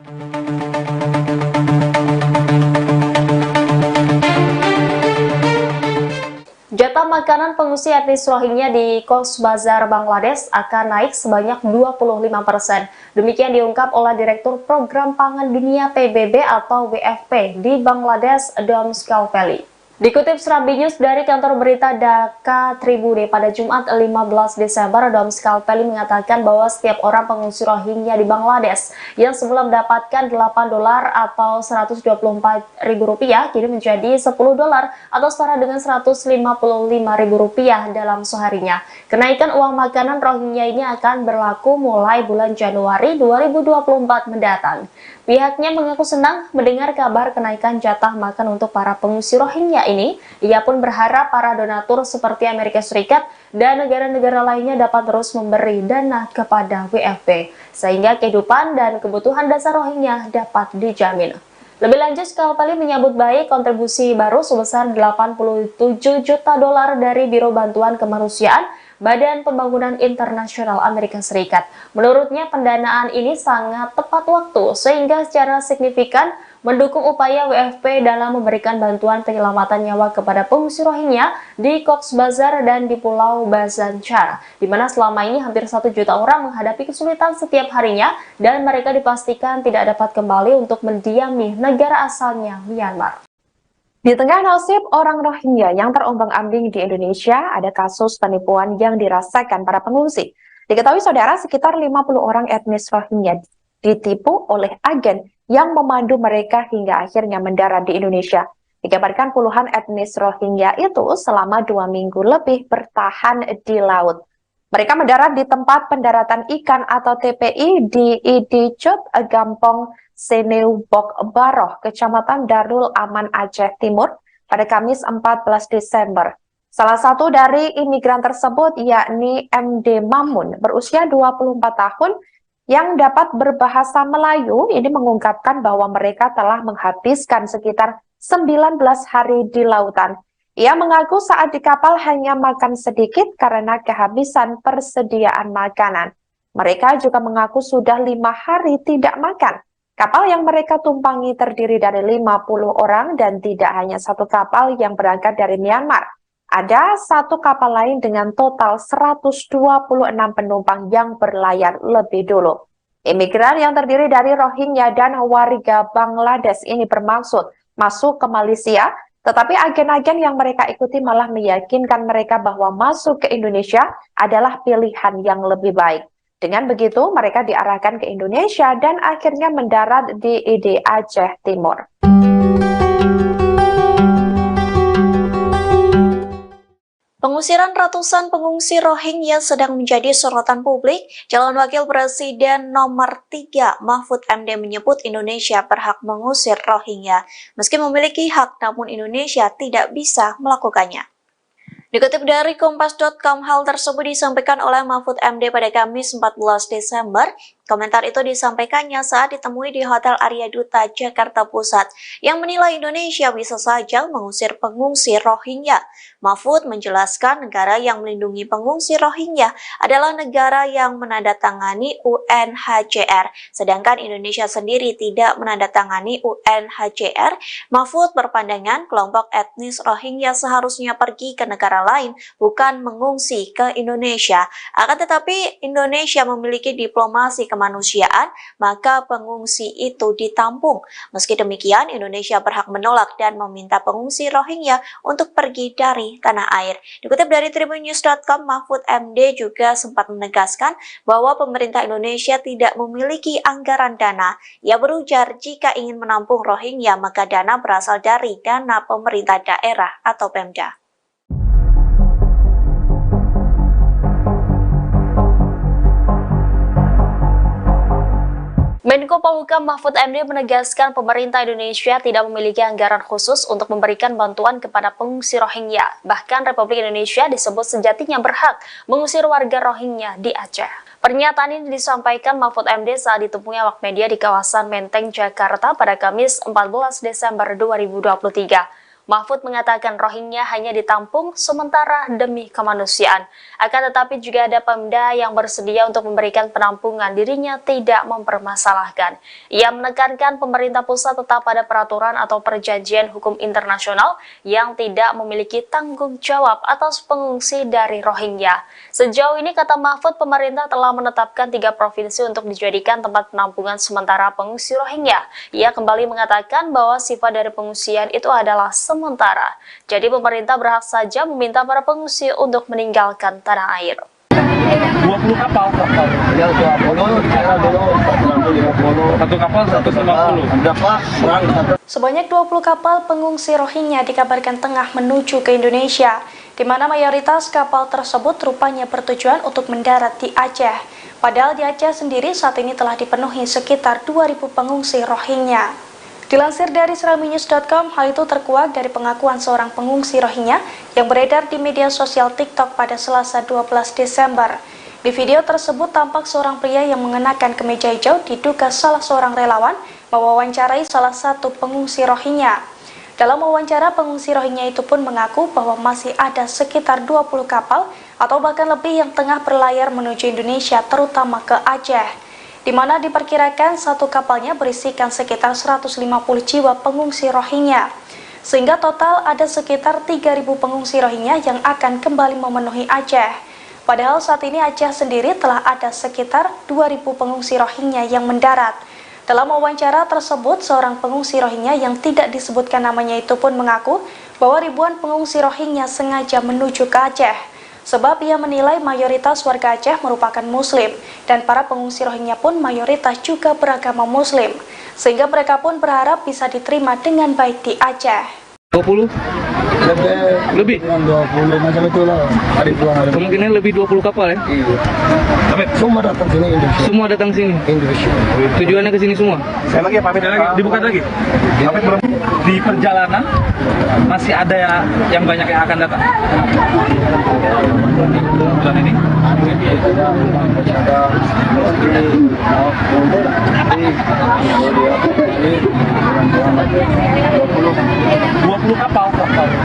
Jatah makanan pengungsi etnis Rohingya di Cox's Bazar, Bangladesh akan naik sebanyak 25%. Demikian diungkap oleh Direktur Program Pangan Dunia PBB atau WFP di Bangladesh, Dom Scalpelli. Dikutip Serambi News dari kantor berita Dhaka Tribune pada Jumat 15 Desember, Dom Scalpelli mengatakan bahwa setiap orang pengungsi Rohingya di Bangladesh yang sebelum mendapatkan $8 atau Rp124.000 kini menjadi $10 atau setara dengan Rp155.000 dalam seharinya. Kenaikan uang makanan Rohingya ini akan berlaku mulai bulan Januari 2024 mendatang. Pihaknya mengaku senang mendengar kabar kenaikan jatah makan untuk para pengungsi Rohingya ini. Ia pun berharap para donatur seperti Amerika Serikat dan negara-negara lainnya dapat terus memberi dana kepada WFP, sehingga kehidupan dan kebutuhan dasar Rohingya dapat dijamin. Lebih lanjut, Scalpelli menyambut baik kontribusi baru sebesar $87 juta dari Biro Bantuan Kemanusiaan Badan Pembangunan Internasional Amerika Serikat. Menurutnya, pendanaan ini sangat tepat waktu sehingga secara signifikan mendukung upaya WFP dalam memberikan bantuan penyelamatan nyawa kepada pengungsi Rohingya di Cox's Bazar dan di Pulau Bhasan Char, di mana selama ini hampir 1 juta orang menghadapi kesulitan setiap harinya dan mereka dipastikan tidak dapat kembali untuk mendiami negara asalnya, Myanmar. Di tengah nasib orang Rohingya yang terombang-ambing di Indonesia, ada kasus penipuan yang dirasakan para pengungsi. Diketahui saudara, sekitar 50 orang etnis Rohingya ditipu oleh agen yang memandu mereka hingga akhirnya mendarat di Indonesia. Dikabarkan puluhan etnis Rohingya itu selama 2 minggu lebih bertahan di laut. Mereka mendarat di tempat pendaratan ikan atau TPI di Idicut, Gampong Seneubok Baroh, Kecamatan Darul Aman, Aceh Timur, pada Kamis 14 Desember. Salah satu dari imigran tersebut yakni MD Mamun, berusia 24 tahun, yang dapat berbahasa Melayu, ini mengungkapkan bahwa mereka telah menghabiskan sekitar 19 hari di lautan. Ia mengaku saat di kapal hanya makan sedikit karena kehabisan persediaan makanan. Mereka juga mengaku sudah 5 hari tidak makan. Kapal yang mereka tumpangi terdiri dari 50 orang dan tidak hanya satu kapal yang berangkat dari Myanmar. Ada satu kapal lain dengan total 126 penumpang yang berlayar lebih dulu. Imigran yang terdiri dari Rohingya dan warga Bangladesh ini bermaksud masuk ke Malaysia, tetapi agen-agen yang mereka ikuti malah meyakinkan mereka bahwa masuk ke Indonesia adalah pilihan yang lebih baik. Dengan begitu, mereka diarahkan ke Indonesia dan akhirnya mendarat di ID Aceh Timur. Pengusiran ratusan pengungsi Rohingya sedang menjadi sorotan publik. Calon Wakil Presiden nomor 3 Mahfud MD menyebut Indonesia berhak mengusir Rohingya. Meski memiliki hak, namun Indonesia tidak bisa melakukannya. Dikutip dari Kompas.com, hal tersebut disampaikan oleh Mahfud MD pada Kamis 14 Desember. Komentar itu disampaikannya saat ditemui di Hotel Arya Duta, Jakarta Pusat, yang menilai Indonesia bisa saja mengusir pengungsi Rohingya. Mahfud menjelaskan negara yang melindungi pengungsi Rohingya adalah negara yang menandatangani UNHCR, sedangkan Indonesia sendiri tidak menandatangani UNHCR. Mahfud berpandangan kelompok etnis Rohingya seharusnya pergi ke negara lain, bukan mengungsi ke Indonesia. Akan tetapi Indonesia memiliki diplomasi kemanusiaan, maka pengungsi itu ditampung. Meski demikian, Indonesia berhak menolak dan meminta pengungsi Rohingya untuk pergi dari tanah air. Dikutip dari tribunnews.com, Mahfud MD juga sempat menegaskan bahwa pemerintah Indonesia tidak memiliki anggaran dana. Ia berujar jika ingin menampung Rohingya, maka dana berasal dari dana pemerintah daerah atau Pemda. Menko Polhukam Mahfud MD menegaskan pemerintah Indonesia tidak memiliki anggaran khusus untuk memberikan bantuan kepada pengungsi Rohingya. Bahkan Republik Indonesia disebut sejatinya berhak mengusir warga Rohingya di Aceh. Pernyataan ini disampaikan Mahfud MD saat ditemui awak media di kawasan Menteng, Jakarta pada Kamis 14 Desember 2023. Mahfud mengatakan Rohingya hanya ditampung sementara demi kemanusiaan. Akan tetapi juga ada Pemda yang bersedia untuk memberikan penampungan, dirinya tidak mempermasalahkan. Ia menekankan pemerintah pusat tetap pada peraturan atau perjanjian hukum internasional yang tidak memiliki tanggung jawab atas pengungsi dari Rohingya. Sejauh ini, kata Mahfud, pemerintah telah menetapkan 3 provinsi untuk dijadikan tempat penampungan sementara pengungsi Rohingya. Ia kembali mengatakan bahwa sifat dari pengungsian itu adalah sementara. Jadi pemerintah berhak saja meminta para pengungsi untuk meninggalkan tanah air. 20 kapal. Ya, 20, kira dulu 150. Satu kapal 150. Ada Pak, kurang satu. Sebanyak 20 kapal pengungsi Rohingya dikabarkan tengah menuju ke Indonesia, di mana mayoritas kapal tersebut rupanya bertujuan untuk mendarat di Aceh. Padahal di Aceh sendiri saat ini telah dipenuhi sekitar 2.000 pengungsi Rohingya. Dilansir dari seraminews.com, hal itu terkuak dari pengakuan seorang pengungsi Rohingya yang beredar di media sosial TikTok pada Selasa 12 Desember. Di video tersebut tampak seorang pria yang mengenakan kemeja hijau diduga salah seorang relawan mewawancarai salah satu pengungsi Rohingya. Dalam wawancara, pengungsi Rohingya itu pun mengaku bahwa masih ada sekitar 20 kapal atau bahkan lebih yang tengah berlayar menuju Indonesia, terutama ke Aceh, di mana diperkirakan satu kapalnya berisikan sekitar 150 jiwa pengungsi Rohingya. Sehingga total ada sekitar 3.000 pengungsi Rohingya yang akan kembali memenuhi Aceh. Padahal saat ini Aceh sendiri telah ada sekitar 2.000 pengungsi Rohingya yang mendarat. Dalam wawancara tersebut, seorang pengungsi Rohingya yang tidak disebutkan namanya itu pun mengaku bahwa ribuan pengungsi Rohingya sengaja menuju ke Aceh. Sebab ia menilai mayoritas warga Aceh merupakan Muslim, dan para pengungsi Rohingya pun mayoritas juga beragama Muslim, sehingga mereka pun berharap bisa diterima dengan baik di Aceh. 20? Lebih? Yang 20 macam itulah. Hari pulang hari. Kemungkinan lebih 20 kapal ya? Iya. Tapi semua datang sini Indonesia. Semua datang sini? Indonesia. Tujuannya ke sini semua? Saya lagi pamit Lagi, dibuka lagi? Pamit belum? Di perjalanan masih ada yang banyak yang akan datang? Bulan ini? 20 kapal.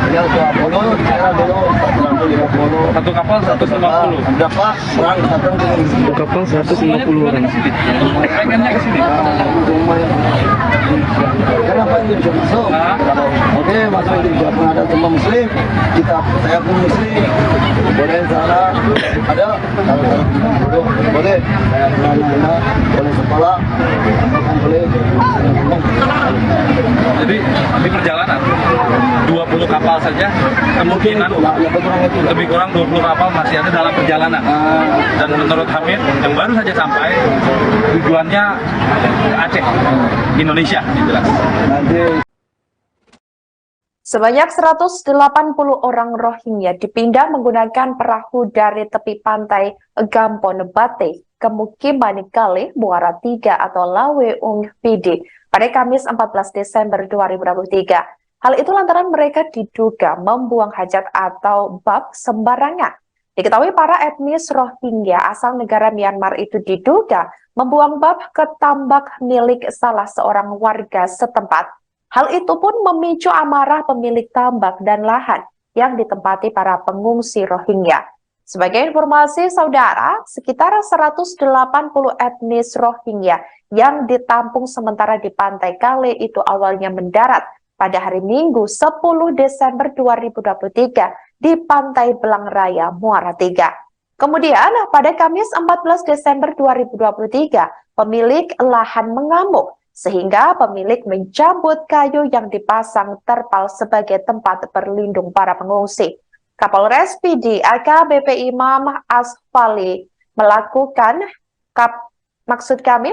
Ya, 20, kira dulu 150. Satu kapal 150. Ada Pak, kurang satu. Satu kapal 150 orang. Pengennya ke sini? Kenapa Indonesia masuk? Oke, masuk Indonesia pun ada semua Muslim. Saya pun Muslim. Boleh sana ada. Boleh. Saya anak-anak boleh sekolah. Boleh. Jadi di perjalanan 20 kapal saja kemungkinan lebih kurang 20 kapal masih ada dalam perjalanan. Dan menurut Hamid yang baru saja sampai tujuannya ke Aceh, Indonesia dibilang. Sebanyak 180 orang Rohingya dipindah menggunakan perahu dari tepi pantai Gampon Bate ke Mukiman Kale, Muara 3 atau Laweung Pidi pada Kamis 14 Desember 2023. Hal itu lantaran mereka diduga membuang hajat atau bab sembarangan. Diketahui para etnis Rohingya asal negara Myanmar itu diduga membuang bab ke tambak milik salah seorang warga setempat. Hal itu pun memicu amarah pemilik tambak dan lahan yang ditempati para pengungsi Rohingya. Sebagai informasi, saudara, sekitar 180 etnis Rohingya yang ditampung sementara di Pantai Kale itu awalnya mendarat pada hari Minggu 10 Desember 2023 di Pantai Belang Raya, Muara 3. Kemudian, pada Kamis 14 Desember 2023, pemilik lahan mengamuk sehingga pemilik mencabut kayu yang dipasang terpal sebagai tempat berlindung para pengungsi. Kapolres Pidi AKBP Imam Asfali melakukan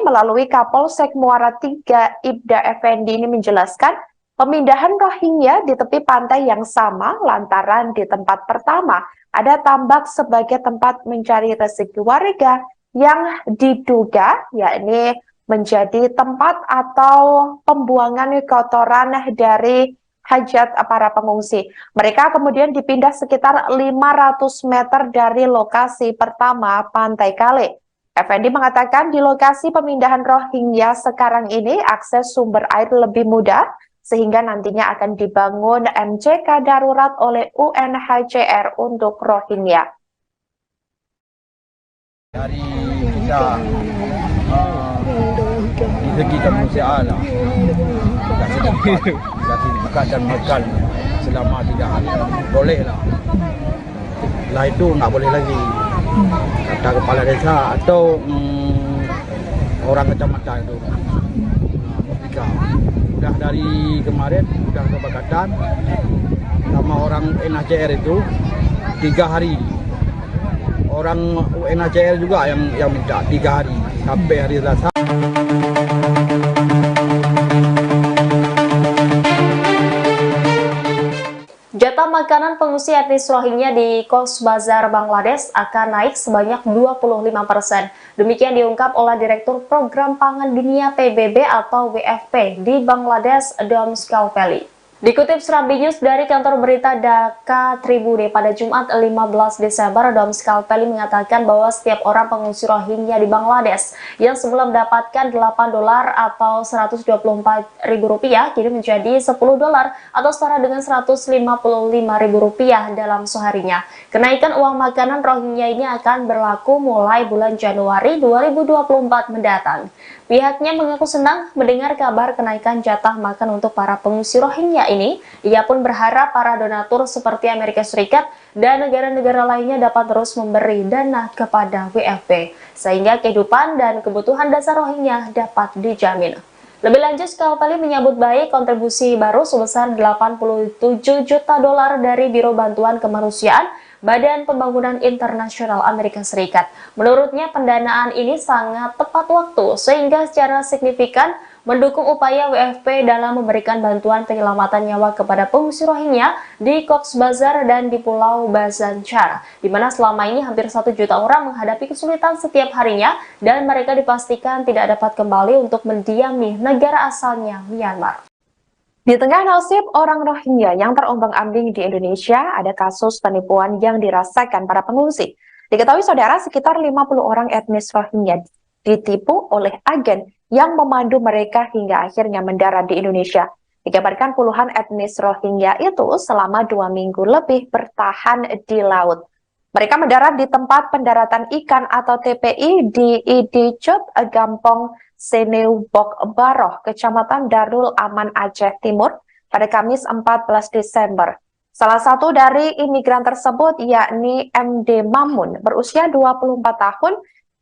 melalui Kapolsek Muara 3 Ibda Effendi ini menjelaskan pemindahan Rohingya di tepi pantai yang sama lantaran di tempat pertama ada tambak sebagai tempat mencari rezeki warga yang diduga yakni menjadi tempat atau pembuangan kotoran dari hajat para pengungsi. Mereka kemudian dipindah sekitar 500 meter dari lokasi pertama Pantai Kale. Effendi mengatakan di lokasi pemindahan Rohingya sekarang ini akses sumber air lebih mudah sehingga nantinya akan dibangun MCK darurat oleh UNHCR untuk Rohingya. Dari kita di segi kemanusiaan lah, kasih makan dan makan selama 3 hari boleh lah. Setelah itu nggak boleh lagi, kata kepala desa atau orang kecamatan itu. Udah dari kemarin udah kesepakatan sama orang UNHCR itu 3 hari. Orang UNHCR juga yang minta 3 hari sampai hari Selasa. Jatah makanan pengungsi etnis Rohingya di Cox's Bazar, Bangladesh akan naik sebanyak 25%. Demikian diungkap oleh Direktur Program Pangan Dunia PBB atau WFP di Bangladesh, Dom Skalpeli. Dikutip Serambi News dari kantor berita Dhaka Tribune pada Jumat 15 Desember, Dom Skalpeli mengatakan bahwa setiap orang pengungsi Rohingya di Bangladesh yang sebelum mendapatkan $8 atau Rp124.000 kini menjadi $10 atau setara dengan Rp155.000 dalam seharinya. Kenaikan uang makanan Rohingya ini akan berlaku mulai bulan Januari 2024 mendatang. Pihaknya mengaku senang mendengar kabar kenaikan jatah makan untuk para pengungsi Rohingya ini. Ia pun berharap para donatur seperti Amerika Serikat dan negara-negara lainnya dapat terus memberi dana kepada WFP, sehingga kehidupan dan kebutuhan dasar Rohingya dapat dijamin. Lebih lanjut, Skalpeli menyambut baik kontribusi baru sebesar $87 juta dari Biro Bantuan Kemanusiaan Badan Pembangunan Internasional Amerika Serikat. Menurutnya, pendanaan ini sangat tepat waktu sehingga secara signifikan mendukung upaya WFP dalam memberikan bantuan penyelamatan nyawa kepada pengungsi Rohingya di Cox's Bazar dan di Pulau Bhasan Char, di mana selama ini hampir 1 juta orang menghadapi kesulitan setiap harinya dan mereka dipastikan tidak dapat kembali untuk mendiami negara asalnya, Myanmar. Di tengah nasib orang Rohingya yang terombang-ambing di Indonesia, ada kasus penipuan yang dirasakan para pengungsi. Diketahui saudara, sekitar 50 orang etnis Rohingya ditipu oleh agen yang memandu mereka hingga akhirnya mendarat di Indonesia. Dikabarkan puluhan etnis Rohingya itu selama 2 minggu lebih bertahan di laut. Mereka mendarat di tempat pendaratan ikan atau TPI di Idicut, Gampong Seneubok Baroh, Kecamatan Darul Aman, Aceh Timur pada Kamis 14 Desember. Salah satu dari imigran tersebut yakni MD Mamun berusia 24 tahun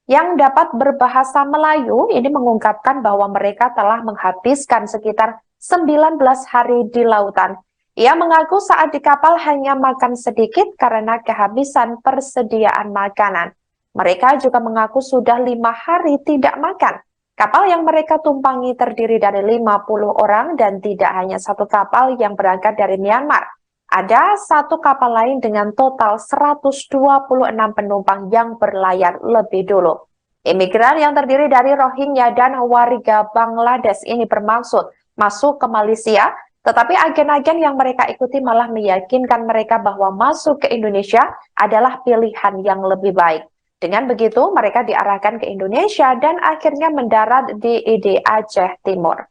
yang dapat berbahasa Melayu ini mengungkapkan bahwa mereka telah menghabiskan sekitar 19 hari di lautan. Ia mengaku saat di kapal hanya makan sedikit karena kehabisan persediaan makanan. Mereka juga mengaku sudah 5 hari tidak makan. Kapal yang mereka tumpangi terdiri dari 50 orang dan tidak hanya satu kapal yang berangkat dari Myanmar. Ada satu kapal lain dengan total 126 penumpang yang berlayar lebih dulu. Imigran yang terdiri dari Rohingya dan warga Bangladesh ini bermaksud masuk ke Malaysia, tetapi agen-agen yang mereka ikuti malah meyakinkan mereka bahwa masuk ke Indonesia adalah pilihan yang lebih baik. Dengan begitu, mereka diarahkan ke Indonesia dan akhirnya mendarat di ID Aceh Timur.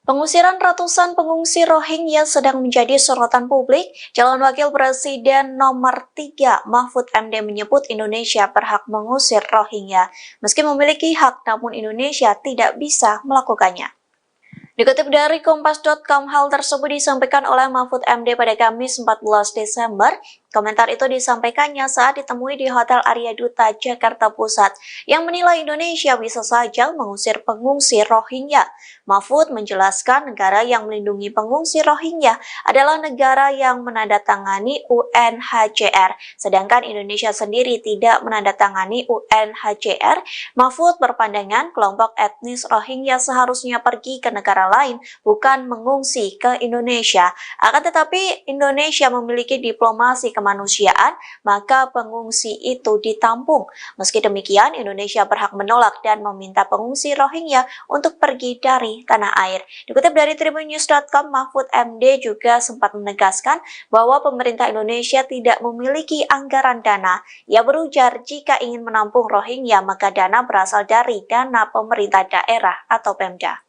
Pengusiran ratusan pengungsi Rohingya sedang menjadi sorotan publik. Calon Wakil Presiden nomor 3 Mahfud MD menyebut Indonesia berhak mengusir Rohingya. Meski memiliki hak, namun Indonesia tidak bisa melakukannya. Dikutip dari Kompas.com, hal tersebut disampaikan oleh Mahfud MD pada Kamis 14 Desember. Komentar itu disampaikannya saat ditemui di Hotel Arya Duta, Jakarta Pusat, yang menilai Indonesia bisa saja mengusir pengungsi Rohingya. Mahfud menjelaskan negara yang melindungi pengungsi Rohingya adalah negara yang menandatangani UNHCR, sedangkan Indonesia sendiri tidak menandatangani UNHCR. Mahfud berpandangan kelompok etnis Rohingya seharusnya pergi ke negara lain, bukan mengungsi ke Indonesia. Akan tetapi, Indonesia memiliki diplomasi kemanusiaan kemanusiaan, maka pengungsi itu ditampung. Meski demikian, Indonesia berhak menolak dan meminta pengungsi Rohingya untuk pergi dari tanah air. Dikutip dari tribunnews.com, Mahfud MD juga sempat menegaskan bahwa pemerintah Indonesia tidak memiliki anggaran dana. Ia berujar jika ingin menampung Rohingya, maka dana berasal dari dana pemerintah daerah atau Pemda.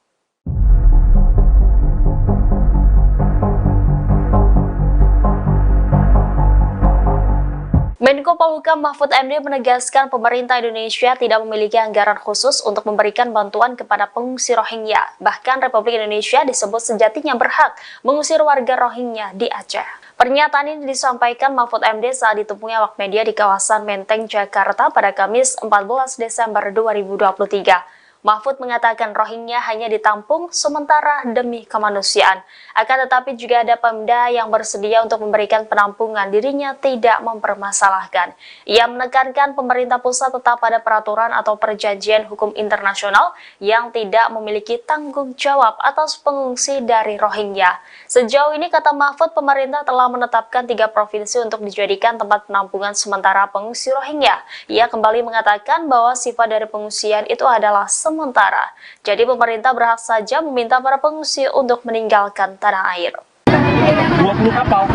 Menko Polhukam Mahfud MD menegaskan pemerintah Indonesia tidak memiliki anggaran khusus untuk memberikan bantuan kepada pengungsi Rohingya. Bahkan Republik Indonesia disebut sejatinya berhak mengusir warga Rohingya di Aceh. Pernyataan ini disampaikan Mahfud MD saat ditemui awak media di kawasan Menteng, Jakarta pada Kamis 14 Desember 2023. Mahfud mengatakan Rohingya hanya ditampung sementara demi kemanusiaan. Akan tetapi juga ada Pemda yang bersedia untuk memberikan penampungan, dirinya tidak mempermasalahkan. Ia menekankan pemerintah pusat tetap pada peraturan atau perjanjian hukum internasional yang tidak memiliki tanggung jawab atas pengungsi dari Rohingya. Sejauh ini, kata Mahfud, pemerintah telah menetapkan 3 provinsi untuk dijadikan tempat penampungan sementara pengungsi Rohingya. Ia kembali mengatakan bahwa sifat dari pengungsian itu adalah sementara. Jadi pemerintah berhak saja meminta para pengungsi untuk meninggalkan tanah air. 20 kapal.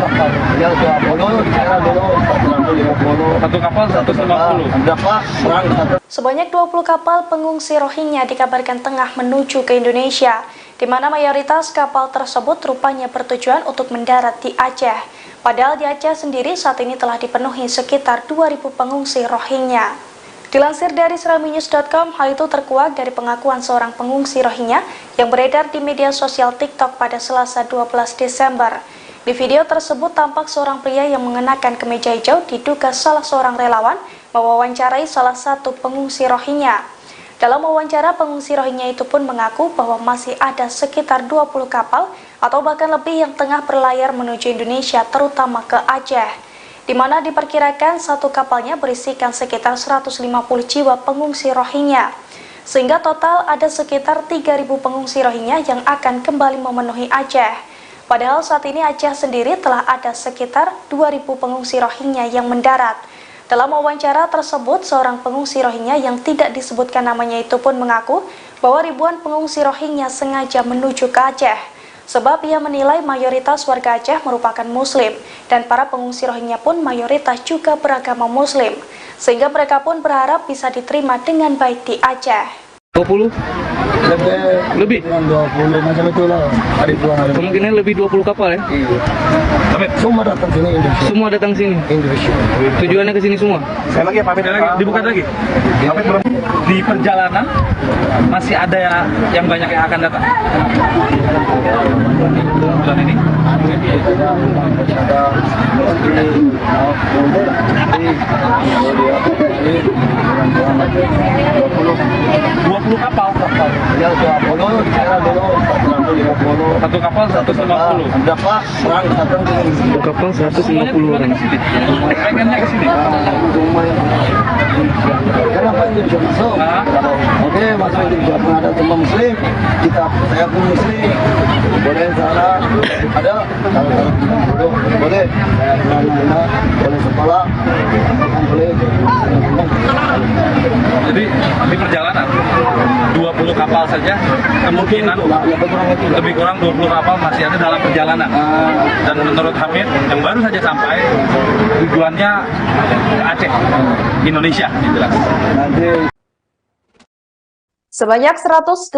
Ya, 20, kira dulu 150. Satu kapal 150. Berapa orang satu? Sebanyak 20 kapal pengungsi Rohingya dikabarkan tengah menuju ke Indonesia, di mana mayoritas kapal tersebut rupanya bertujuan untuk mendarat di Aceh. Padahal di Aceh sendiri saat ini telah dipenuhi sekitar 2.000 pengungsi Rohingya. Dilansir dari seraminews.com, hal itu terkuak dari pengakuan seorang pengungsi Rohingya yang beredar di media sosial TikTok pada Selasa 12 Desember. Di video tersebut tampak seorang pria yang mengenakan kemeja hijau diduga salah seorang relawan mewawancarai salah satu pengungsi Rohingya. Dalam wawancara, pengungsi Rohingya itu pun mengaku bahwa masih ada sekitar 20 kapal atau bahkan lebih yang tengah berlayar menuju Indonesia, terutama ke Aceh, di mana diperkirakan satu kapalnya berisikan sekitar 150 jiwa pengungsi Rohingya. Sehingga total ada sekitar 3.000 pengungsi Rohingya yang akan kembali memenuhi Aceh. Padahal saat ini Aceh sendiri telah ada sekitar 2.000 pengungsi Rohingya yang mendarat. Dalam wawancara tersebut, seorang pengungsi Rohingya yang tidak disebutkan namanya itu pun mengaku bahwa ribuan pengungsi Rohingya sengaja menuju ke Aceh. Sebab ia menilai mayoritas warga Aceh merupakan Muslim, dan para pengungsi Rohingya pun mayoritas juga beragama Muslim, sehingga mereka pun berharap bisa diterima dengan baik di Aceh. 20? Lebih? 20 macam itulah. Hari pulang hari. Kemungkinan lebih 20 kapal ya? Iya. Tapi semua datang sini Indonesia. Semua datang sini? Indonesia. Tujuannya ke sini semua? Saya lagi pamit lagi. Dibuka lagi? Di perjalanan masih ada yang banyak yang akan datang? Bulan ini? 20 kapal. Ya, 20, kira dulu 150. Satu kapal 150. Berapa orang datang sini? Satu kapal 150 orang. Pengennya ke sini? Kenapa Indonesia masuk? Oke, masuk Indonesia pun ada semua Muslim. Saya pun Muslim. Boleh sana ada duduk, boleh boleh sekolah, boleh. Jadi di perjalanan 20 kapal saja kemungkinan lebih kurang 20 kapal masih ada dalam perjalanan. Dan menurut Hamid yang baru saja sampai tujuannya ke Aceh, Indonesia dibilang. Sebanyak 180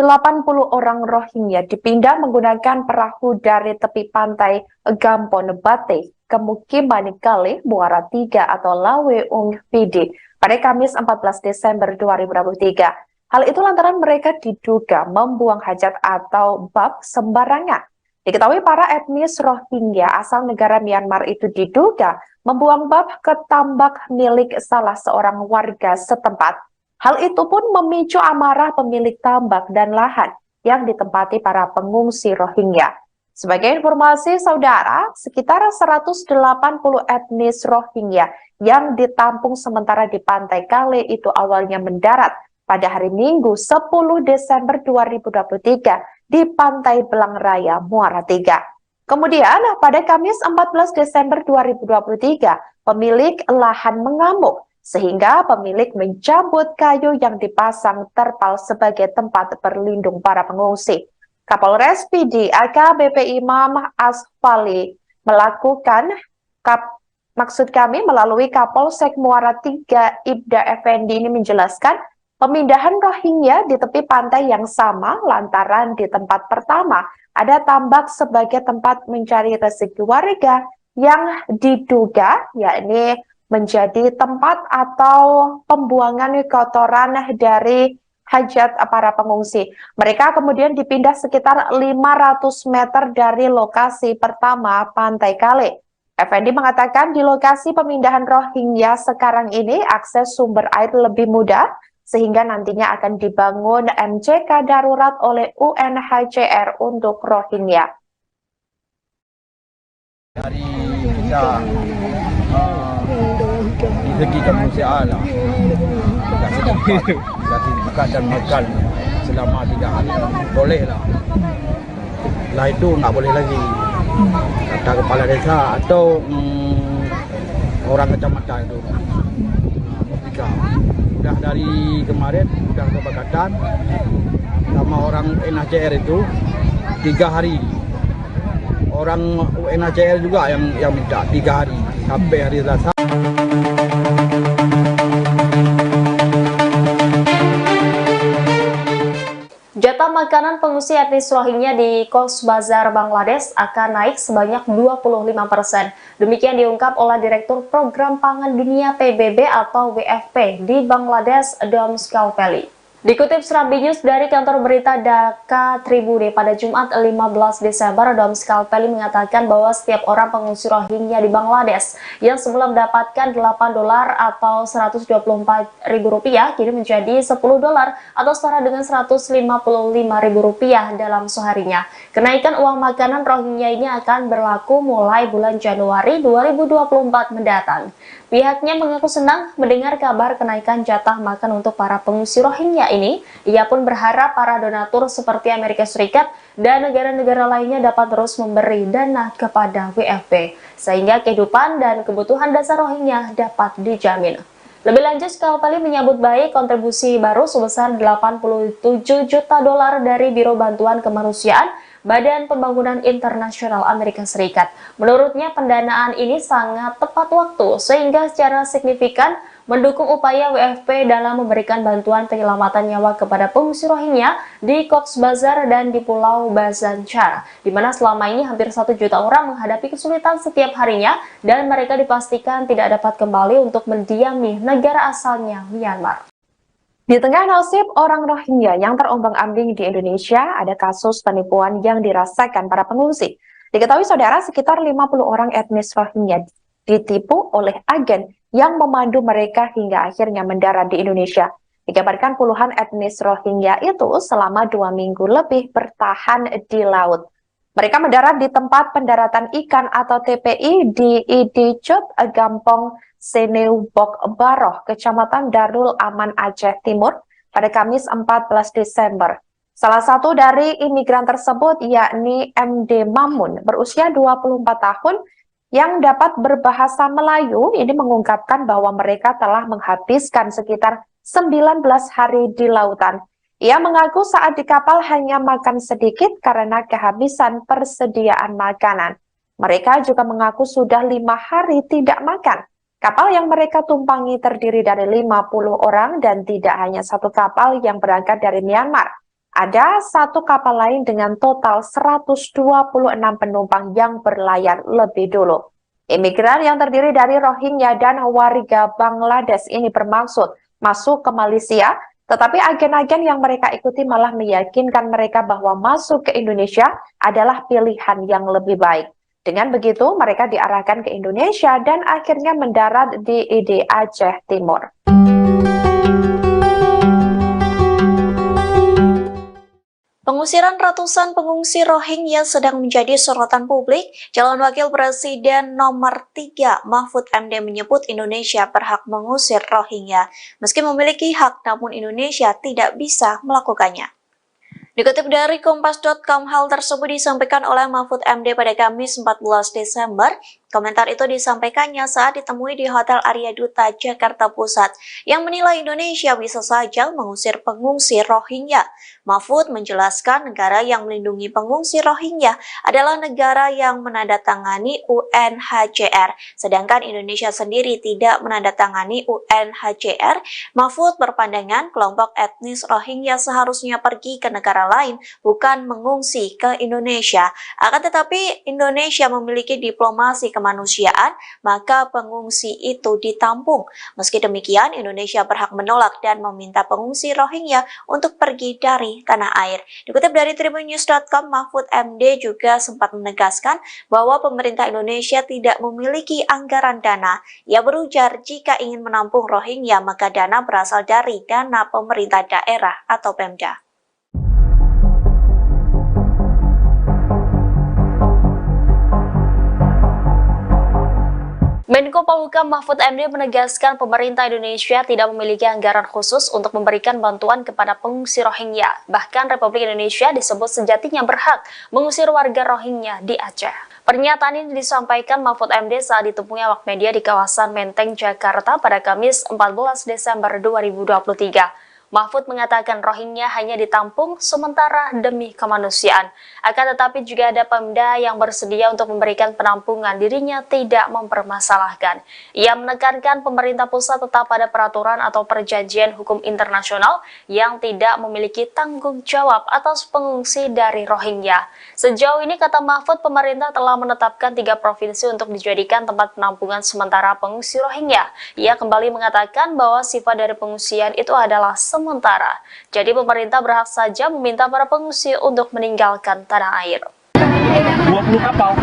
orang Rohingya dipindah menggunakan perahu dari tepi pantai Gampon Bate ke Mukiman Kale, Muara 3 atau Lawe Ung Pidi pada Kamis 14 Desember 2023. Hal itu lantaran mereka diduga membuang hajat atau bab sembarangan. Diketahui para etnis Rohingya asal negara Myanmar itu diduga membuang bab ke tambak milik salah seorang warga setempat. Hal itu pun memicu amarah pemilik tambak dan lahan yang ditempati para pengungsi Rohingya. Sebagai informasi, saudara, sekitar 180 etnis Rohingya yang ditampung sementara di pantai Kale itu awalnya mendarat pada hari Minggu 10 Desember 2023 di Pantai Belang Raya, Muara 3. Kemudian, pada Kamis 14 Desember 2023, pemilik lahan mengamuk sehingga pemilik mencabut kayu yang dipasang terpal sebagai tempat berlindung para pengungsi. Kapolres PD AKBP Imam Asfali melakukan melalui Kapolsek Muara III Ibda Effendi ini menjelaskan pemindahan Rohingya di tepi pantai yang sama lantaran di tempat pertama ada tambak sebagai tempat mencari rezeki warga yang diduga yakni menjadi tempat atau pembuangan kotoran dari hajat para pengungsi. Mereka kemudian dipindah sekitar 500 meter dari lokasi pertama Pantai Kale. Effendi mengatakan di lokasi pemindahan Rohingya sekarang ini akses sumber air lebih mudah sehingga nantinya akan dibangun MCK darurat oleh UNHCR untuk Rohingya. Dari kita di segi kemanusiaan lah, kasih makan dan makan selama 3 hari boleh lah. Setelah itu nggak boleh lagi. Kata kepala desa atau orang kecamatan itu Mufika. Sudah dari kemarin sudah kesepakatan sama orang UNHCR itu 3 hari. Orang UNHCR juga yang minta 3 hari sampai hari Selasa. Jatah makanan pengungsi etnis Rohingya di Cox's Bazar, Bangladesh akan naik sebanyak 25%. Demikian diungkap oleh Direktur Program Pangan Dunia PBB atau WFP di Bangladesh, Dom Skalpeli. Dikutip Serambi News dari kantor berita Dhaka Tribune pada Jumat 15 Desember, Dom Skalpeli mengatakan bahwa setiap orang pengungsi Rohingya di Bangladesh yang sebelum mendapatkan $8 atau Rp124.000 kini menjadi $10 atau setara dengan Rp155.000 dalam seharinya. Kenaikan uang makanan Rohingya ini akan berlaku mulai bulan Januari 2024 mendatang. Pihaknya mengaku senang mendengar kabar kenaikan jatah makan untuk para pengungsi Rohingya ini. Ia pun berharap para donatur seperti Amerika Serikat dan negara-negara lainnya dapat terus memberi dana kepada WFP, sehingga kehidupan dan kebutuhan dasar Rohingya dapat dijamin. Lebih lanjut, Skalpeli menyambut baik kontribusi baru sebesar $87 juta dari Biro Bantuan Kemanusiaan Badan Pembangunan Internasional Amerika Serikat. Menurutnya, pendanaan ini sangat tepat waktu sehingga secara signifikan mendukung upaya WFP dalam memberikan bantuan penyelamatan nyawa kepada pengungsi Rohingya di Cox's Bazar dan di Pulau Bhasan Char, di mana selama ini hampir 1 juta orang menghadapi kesulitan setiap harinya dan mereka dipastikan tidak dapat kembali untuk mendiami negara asalnya, Myanmar. Di tengah nasib orang Rohingya yang terombang-ambing di Indonesia, ada kasus penipuan yang dirasakan para pengungsi. Diketahui saudara, sekitar 50 orang etnis Rohingya ditipu oleh agen yang memandu mereka hingga akhirnya mendarat di Indonesia. Dikabarkan puluhan etnis Rohingya itu selama 2 minggu lebih bertahan di laut. Mereka mendarat di tempat pendaratan ikan atau TPI di Idicut, Gampong Seneubok Baroh, Kecamatan Darul Aman, Aceh Timur pada Kamis 14 Desember. Salah satu dari imigran tersebut yakni MD Mamun berusia 24 tahun yang dapat berbahasa Melayu ini mengungkapkan bahwa mereka telah menghabiskan sekitar 19 hari di lautan. Ia mengaku saat di kapal hanya makan sedikit karena kehabisan persediaan makanan. Mereka juga mengaku sudah 5 hari tidak makan. Kapal yang mereka tumpangi terdiri dari 50 orang dan tidak hanya satu kapal yang berangkat dari Myanmar. Ada satu kapal lain dengan total 126 penumpang yang berlayar lebih dulu. Imigran yang terdiri dari Rohingya dan warga Bangladesh ini bermaksud masuk ke Malaysia, tetapi agen-agen yang mereka ikuti malah meyakinkan mereka bahwa masuk ke Indonesia adalah pilihan yang lebih baik. Dengan begitu, mereka diarahkan ke Indonesia dan akhirnya mendarat di ID Aceh Timur. Pengusiran ratusan pengungsi Rohingya sedang menjadi sorotan publik. Calon Wakil Presiden nomor 3 Mahfud MD menyebut Indonesia berhak mengusir Rohingya. Meski memiliki hak, namun Indonesia tidak bisa melakukannya. Dikutip dari Kompas.com, hal tersebut disampaikan oleh Mahfud MD pada Kamis 14 Desember Komentar itu disampaikannya saat ditemui di Hotel Arya Duta, Jakarta Pusat, yang menilai Indonesia bisa saja mengusir pengungsi Rohingya. Mahfud menjelaskan negara yang melindungi pengungsi Rohingya adalah negara yang menandatangani UNHCR, sedangkan Indonesia sendiri tidak menandatangani UNHCR. Mahfud berpandangan kelompok etnis Rohingya seharusnya pergi ke negara lain, bukan mengungsi ke Indonesia. Akan tetapi Indonesia memiliki diplomasi kemanusiaan, maka pengungsi itu ditampung. Meski demikian, Indonesia berhak menolak dan meminta pengungsi Rohingya untuk pergi dari tanah air. Dikutip dari tribunnews.com, Mahfud MD juga sempat menegaskan bahwa pemerintah Indonesia tidak memiliki anggaran dana. Ia berujar jika ingin menampung Rohingya, maka dana berasal dari dana pemerintah daerah atau Pemda. Menko Polhukam Mahfud MD menegaskan pemerintah Indonesia tidak memiliki anggaran khusus untuk memberikan bantuan kepada pengungsi Rohingya. Bahkan Republik Indonesia disebut sejatinya berhak mengusir warga Rohingya di Aceh. Pernyataan ini disampaikan Mahfud MD saat ditemui awak media di kawasan Menteng, Jakarta pada Kamis 14 Desember 2023. Mahfud mengatakan Rohingya hanya ditampung sementara demi kemanusiaan. Akan tetapi juga ada Pemda yang bersedia untuk memberikan penampungan, dirinya tidak mempermasalahkan. Ia menekankan pemerintah pusat tetap pada peraturan atau perjanjian hukum internasional yang tidak memiliki tanggung jawab atas pengungsi dari Rohingya. Sejauh ini, kata Mahfud, pemerintah telah menetapkan 3 provinsi untuk dijadikan tempat penampungan sementara pengungsi Rohingya. Ia kembali mengatakan bahwa sifat dari pengungsian itu adalah sementara. Jadi pemerintah berhak saja meminta para pengungsi untuk meninggalkan tanah air. 20 kapal.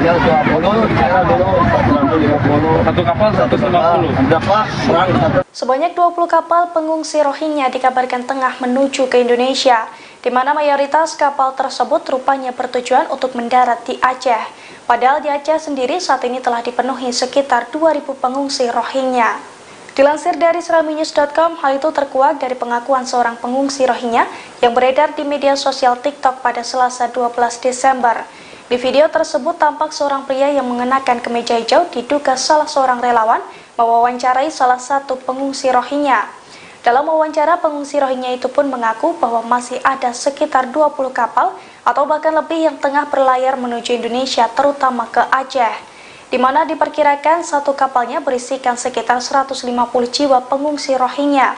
Ya, 20, kira dulu 150. Satu kapal 150. Berapa orang satu? Sebanyak 20 kapal pengungsi Rohingya dikabarkan tengah menuju ke Indonesia, di mana mayoritas kapal tersebut rupanya bertujuan untuk mendarat di Aceh. Padahal di Aceh sendiri saat ini telah dipenuhi sekitar 2.000 pengungsi Rohingya. Dilansir dari seraminews.com, hal itu terkuak dari pengakuan seorang pengungsi Rohingya yang beredar di media sosial TikTok pada Selasa 12 Desember. Di video tersebut tampak seorang pria yang mengenakan kemeja hijau diduga salah seorang relawan mewawancarai salah satu pengungsi Rohingya. Dalam wawancara, pengungsi Rohingya itu pun mengaku bahwa masih ada sekitar 20 kapal atau bahkan lebih yang tengah berlayar menuju Indonesia, terutama ke Aceh, di mana diperkirakan satu kapalnya berisikan sekitar 150 jiwa pengungsi Rohingya.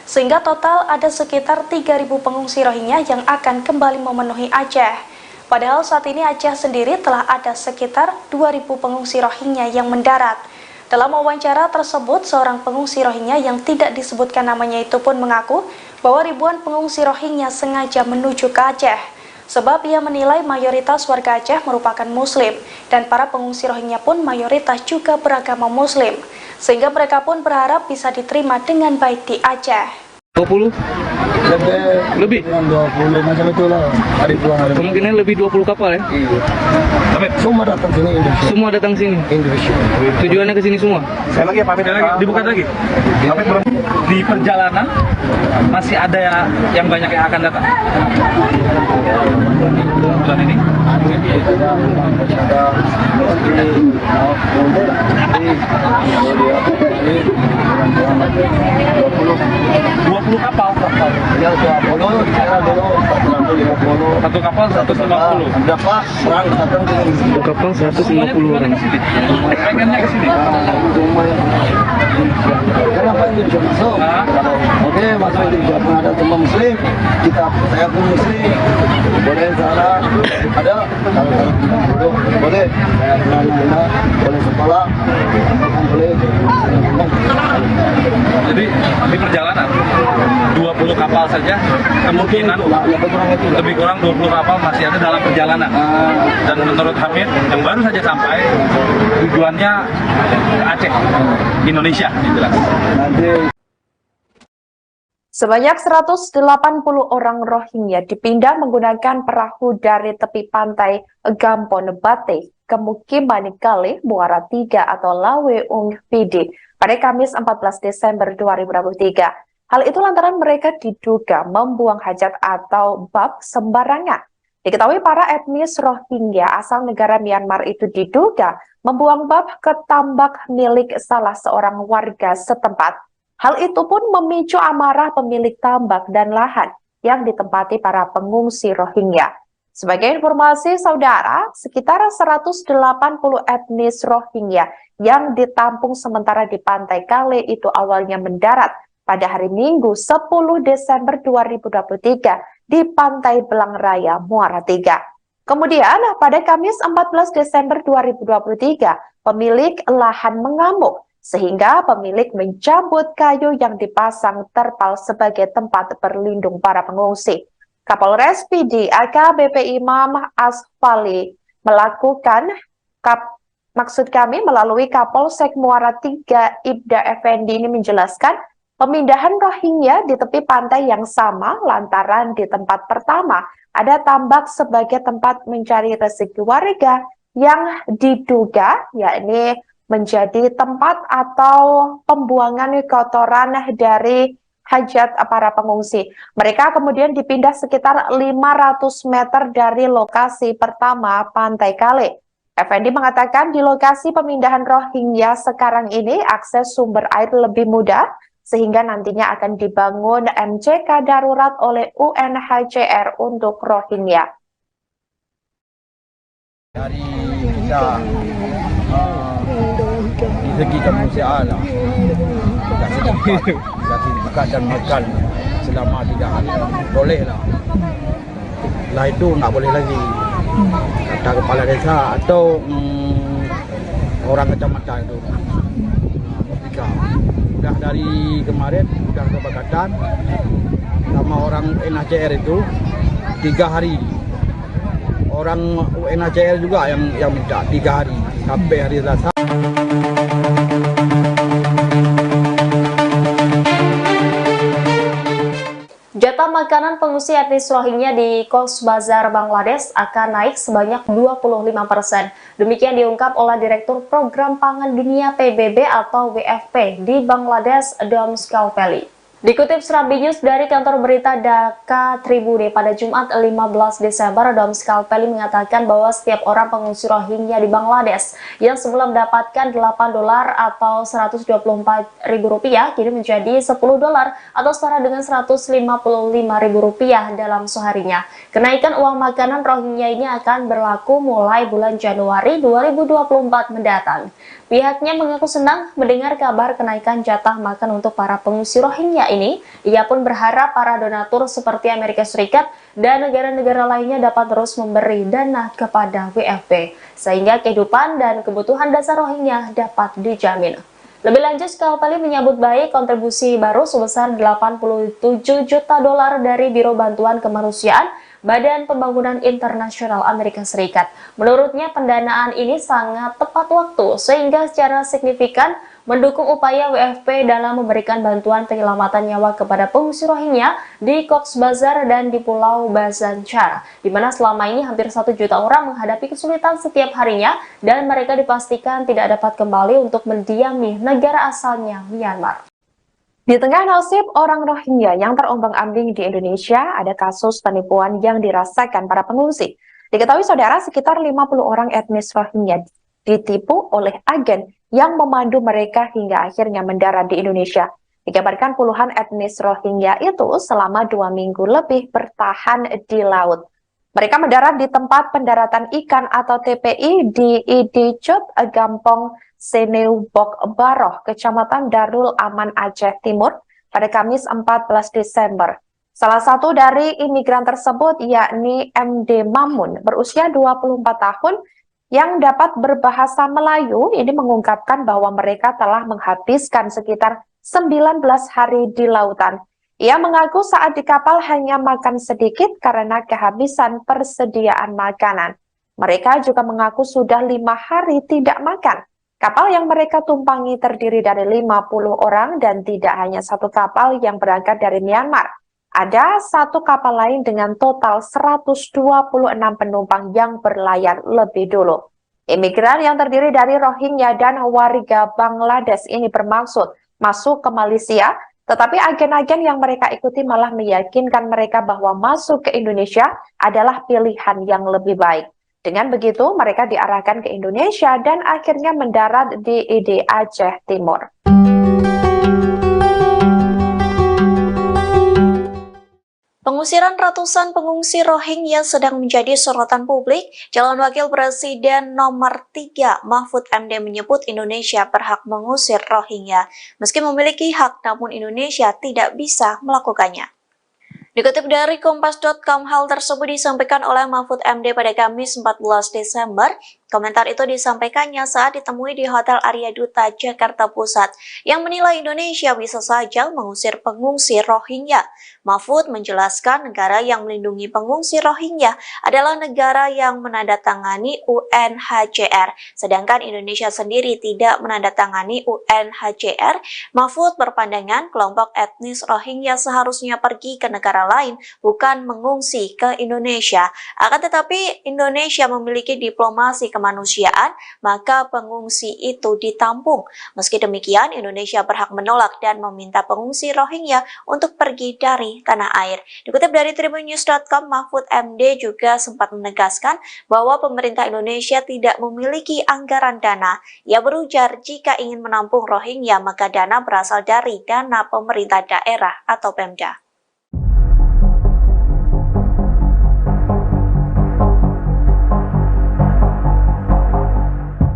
Sehingga total ada sekitar 3.000 pengungsi Rohingya yang akan kembali memenuhi Aceh. Padahal saat ini Aceh sendiri telah ada sekitar 2.000 pengungsi Rohingya yang mendarat. Dalam wawancara tersebut, seorang pengungsi Rohingya yang tidak disebutkan namanya itu pun mengaku bahwa ribuan pengungsi Rohingya sengaja menuju ke Aceh. Sebab ia menilai mayoritas warga Aceh merupakan Muslim, dan para pengungsi Rohingya pun mayoritas juga beragama Muslim, sehingga mereka pun berharap bisa diterima dengan baik di Aceh. 20? Lebih? 20 macam itulah. Hari pulang hari. Kemungkinan lebih 20 kapal ya? Iya. Semua datang sini Indonesia. Semua datang sini? Indonesia. Tujuannya ke sini semua? Saya lagi pamit lagi. Dibuka lagi? Di perjalanan masih ada yang banyak yang akan datang? Bulan ini? 20 kapal. Ya, 20, kira dulu 150. Satu kapal 150. Berapa orang datang sini? Satu kapal 150 orang. Pengennya ke sini? Kenapa Indonesia masuk? Oke, masuk Indonesia pun ada teman Muslim. Saya pun Muslim. Boleh sana ada kalau boleh. Saya anak-anak boleh sekolah, boleh. Jadi di perjalanan 20 kapal saja kemungkinan lebih kurang 20 kapal masih ada dalam perjalanan. Dan menurut Hamid yang baru saja sampai tujuannya ke Aceh, Indonesia dibilang. Sebanyak 180 orang Rohingya dipindah menggunakan perahu dari tepi pantai Gampon Bate ke Mukiman Kali, Muara 3 atau Laweung Pidi pada Kamis 14 Desember 2023. Hal itu lantaran mereka diduga membuang hajat atau bab sembarangan. Diketahui para etnis Rohingya asal negara Myanmar itu diduga membuang bab ke tambak milik salah seorang warga setempat. Hal itu pun memicu amarah pemilik tambak dan lahan yang ditempati para pengungsi Rohingya. Sebagai informasi saudara, sekitar 180 etnis Rohingya yang ditampung sementara di Pantai Kale itu awalnya mendarat pada hari Minggu 10 Desember 2023 di Pantai Belang Raya, Muara Tiga. Kemudian pada Kamis 14 Desember 2023, pemilik lahan mengamuk sehingga pemilik mencabut kayu yang dipasang terpal sebagai tempat berlindung para pengungsi. Kapolres PD AKBP Imam Asfali melalui Kapolsek Muara Tiga Ibda Effendi ini menjelaskan pemindahan Rohingya di tepi pantai yang sama lantaran di tempat pertama ada tambak sebagai tempat mencari rezeki warga yang diduga yakni menjadi tempat atau pembuangan kotoran dari hajat para pengungsi. Mereka kemudian dipindah sekitar 500 meter dari lokasi pertama Pantai Kale. Effendi mengatakan di lokasi pemindahan Rohingya sekarang ini akses sumber air lebih mudah sehingga nantinya akan dibangun MCK darurat oleh UNHCR untuk Rohingya. Dari kita di segi kemanusiaan lah, kasih makan dan makan selama 3 hari boleh lah. Setelah itu nggak boleh lagi. Kata kepala desa atau orang kecamatan itu. Udah dari kemarin udah kesepakatan sama orang UNHCR itu 3 hari. Orang UNHCR juga yang minta 3 hari sampai hari Selasa. Jatah makanan pengungsi etnis Rohingya di Cox's Bazar, Bangladesh akan naik sebanyak 25%. Demikian diungkap oleh Direktur Program Pangan Dunia PBB atau WFP di Bangladesh, Dom Skalpeli. Dikutip Serambi News dari kantor berita Dhaka Tribune pada Jumat 15 Desember, Dom Skalpeli mengatakan bahwa setiap orang pengungsi Rohingya di Bangladesh yang sebelum mendapatkan $8 atau Rp124.000 kini menjadi $10 atau setara dengan Rp155.000 dalam seharinya. Kenaikan uang makanan Rohingya ini akan berlaku mulai bulan Januari 2024 mendatang. Pihaknya mengaku senang mendengar kabar kenaikan jatah makan untuk para pengungsi Rohingya ini. Ia pun berharap para donatur seperti Amerika Serikat dan negara-negara lainnya dapat terus memberi dana kepada WFP, sehingga kehidupan dan kebutuhan dasar Rohingya dapat dijamin. Lebih lanjut, Skalpeli menyambut baik kontribusi baru sebesar $87 juta dari Biro Bantuan Kemanusiaan Badan Pembangunan Internasional Amerika Serikat. Menurutnya, pendanaan ini sangat tepat waktu sehingga secara signifikan mendukung upaya WFP dalam memberikan bantuan penyelamatan nyawa kepada pengungsi Rohingya di Cox's Bazar dan di Pulau Bhasan Char, di mana selama ini hampir 1 juta orang menghadapi kesulitan setiap harinya dan mereka dipastikan tidak dapat kembali untuk mendiami negara asalnya, Myanmar. Di tengah nasib orang Rohingya yang terombang-ambing di Indonesia, ada kasus penipuan yang dirasakan para pengungsi. Diketahui saudara, sekitar 50 orang etnis Rohingya ditipu oleh agen yang memandu mereka hingga akhirnya mendarat di Indonesia. Dikabarkan puluhan etnis Rohingya itu selama 2 minggu lebih bertahan di laut. Mereka mendarat di tempat pendaratan ikan atau TPI di Idicut, Gampong Seneubok Baroh, Kecamatan Darul Aman, Aceh Timur pada Kamis 14 Desember. Salah satu dari imigran tersebut yakni MD Mamun berusia 24 tahun yang dapat berbahasa Melayu ini mengungkapkan bahwa mereka telah menghabiskan sekitar 19 hari di lautan. Ia mengaku saat di kapal hanya makan sedikit karena kehabisan persediaan makanan. Mereka juga mengaku sudah 5 hari tidak makan. Kapal yang mereka tumpangi terdiri dari 50 orang dan tidak hanya satu kapal yang berangkat dari Myanmar. Ada satu kapal lain dengan total 126 penumpang yang berlayar lebih dulu. Imigran yang terdiri dari Rohingya dan warga Bangladesh ini bermaksud masuk ke Malaysia Tetapi agen-agen yang mereka ikuti malah meyakinkan mereka bahwa masuk ke Indonesia adalah pilihan yang lebih baik. Dengan begitu, mereka diarahkan ke Indonesia dan akhirnya mendarat di ID Aceh Timur. Pengusiran ratusan pengungsi Rohingya sedang menjadi sorotan publik. Calon Wakil Presiden nomor 3 Mahfud MD menyebut Indonesia berhak mengusir Rohingya. Meski memiliki hak, namun Indonesia tidak bisa melakukannya. Dikutip dari Kompas.com, hal tersebut disampaikan oleh Mahfud MD pada Kamis 14 Desember. Komentar itu disampaikannya saat ditemui di Hotel Arya Duta, Jakarta Pusat, yang menilai Indonesia bisa saja mengusir pengungsi Rohingya. Mahfud menjelaskan negara yang melindungi pengungsi Rohingya adalah negara yang menandatangani UNHCR, sedangkan Indonesia sendiri tidak menandatangani UNHCR. Mahfud berpandangan kelompok etnis Rohingya seharusnya pergi ke negara lain, bukan mengungsi ke Indonesia. Akan tetapi Indonesia memiliki diplomasi kemanusiaan, maka pengungsi itu ditampung. Meski demikian, Indonesia berhak menolak dan meminta pengungsi Rohingya untuk pergi dari tanah air. Dikutip dari tribunnews.com, Mahfud MD juga sempat menegaskan bahwa pemerintah Indonesia tidak memiliki anggaran dana. Ia berujar jika ingin menampung Rohingya, maka dana berasal dari dana pemerintah daerah atau Pemda.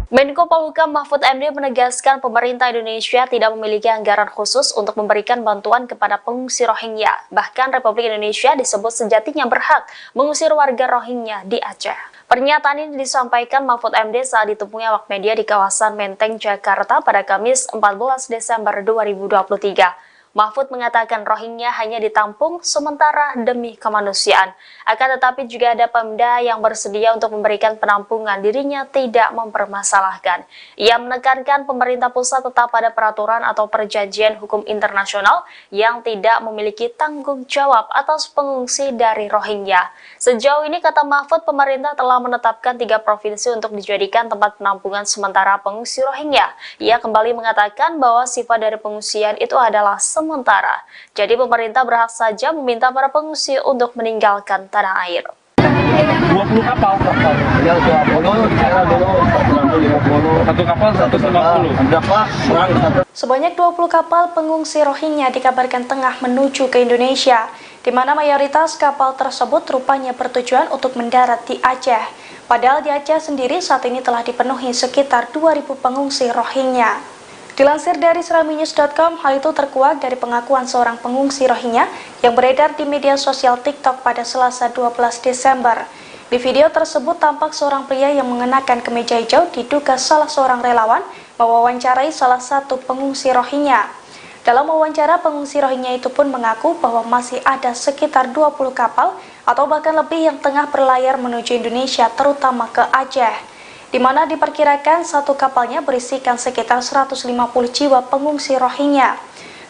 Menko Polhukam Mahfud MD menegaskan pemerintah Indonesia tidak memiliki anggaran khusus untuk memberikan bantuan kepada pengungsi Rohingya. Bahkan Republik Indonesia disebut sejatinya berhak mengusir warga Rohingya di Aceh. Pernyataan ini disampaikan Mahfud MD saat ditemui awak media di kawasan Menteng, Jakarta pada Kamis 14 Desember 2023. Mahfud mengatakan Rohingya hanya ditampung sementara demi kemanusiaan. Akan tetapi juga ada Pemda yang bersedia untuk memberikan penampungan, dirinya tidak mempermasalahkan. Ia menekankan pemerintah pusat tetap pada peraturan atau perjanjian hukum internasional yang tidak memiliki tanggung jawab atas pengungsi dari Rohingya. Sejauh ini, kata Mahfud, pemerintah telah menetapkan 3 provinsi untuk dijadikan tempat penampungan sementara pengungsi Rohingya. Ia kembali mengatakan bahwa sifat dari pengungsian itu adalah sementara. Jadi pemerintah berhak saja meminta para pengungsi untuk meninggalkan tanah air. 20 kapal. Ya, 20, kira dulu 150. Satu kapal 150. Berapa orang satu? Sebanyak 20 kapal pengungsi Rohingya dikabarkan tengah menuju ke Indonesia, di mana mayoritas kapal tersebut rupanya bertujuan untuk mendarat di Aceh. Padahal di Aceh sendiri saat ini telah dipenuhi sekitar 2.000 pengungsi Rohingya. Dilansir dari seraminews.com, hal itu terkuak dari pengakuan seorang pengungsi Rohingya yang beredar di media sosial TikTok pada Selasa 12 Desember. Di video tersebut tampak seorang pria yang mengenakan kemeja hijau diduga salah seorang relawan mewawancarai salah satu pengungsi Rohingya. Dalam wawancara, pengungsi Rohingya itu pun mengaku bahwa masih ada sekitar 20 kapal atau bahkan lebih yang tengah berlayar menuju Indonesia, terutama ke Aceh, di mana diperkirakan satu kapalnya berisikan sekitar 150 jiwa pengungsi Rohingya.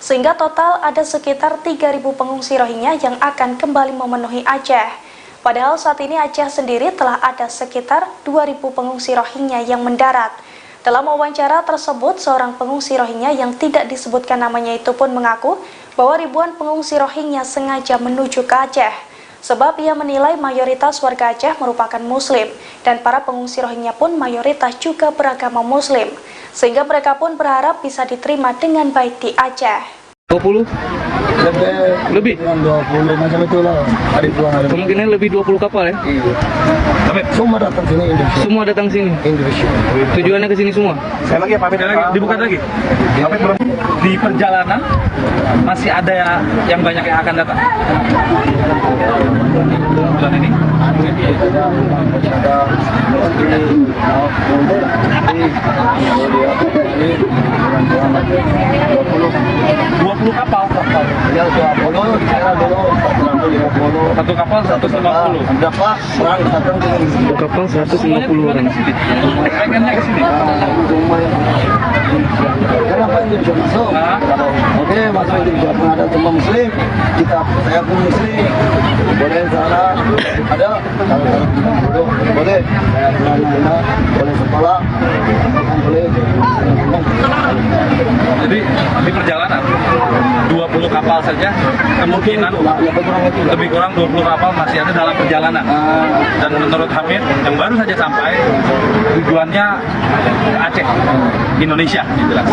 Sehingga total ada sekitar 3.000 pengungsi Rohingya yang akan kembali memenuhi Aceh. Padahal saat ini Aceh sendiri telah ada sekitar 2.000 pengungsi Rohingya yang mendarat. Dalam wawancara tersebut, seorang pengungsi Rohingya yang tidak disebutkan namanya itu pun mengaku bahwa ribuan pengungsi Rohingya sengaja menuju ke Aceh. Sebab ia menilai mayoritas warga Aceh merupakan Muslim, dan para pengungsi Rohingya pun mayoritas juga beragama Muslim, sehingga mereka pun berharap bisa diterima dengan baik di Aceh. 20? Lebih? 20 macam itulah. Hari pulang hari. Kemungkinan lebih 20 kapal ya? Iya. Tapi semua datang sini Indonesia. Semua datang sini? Indonesia. Tujuannya ke sini semua? Saya lagi pamit lagi. Dibuka lagi? Di perjalanan masih ada yang banyak yang akan datang? Bulan ini? 20 kapal. Ya, 20, kira dulu 150. Satu kapal 150. Berapa orang datang sini? Satu kapal 150 orang. Pengennya ke sini? Kenapa Indonesia masuk? Oke, masuk Indonesia pun ada semua Muslim. Saya pun Muslim. Boleh sana ada boleh. Boleh sekolah. Boleh. Jadi di perjalanan 20 kapal saja, kemungkinan lebih kurang 20 kapal masih ada dalam perjalanan. Dan menurut Hamid, yang baru saja sampai, tujuannya Aceh, Indonesia. Dibilang.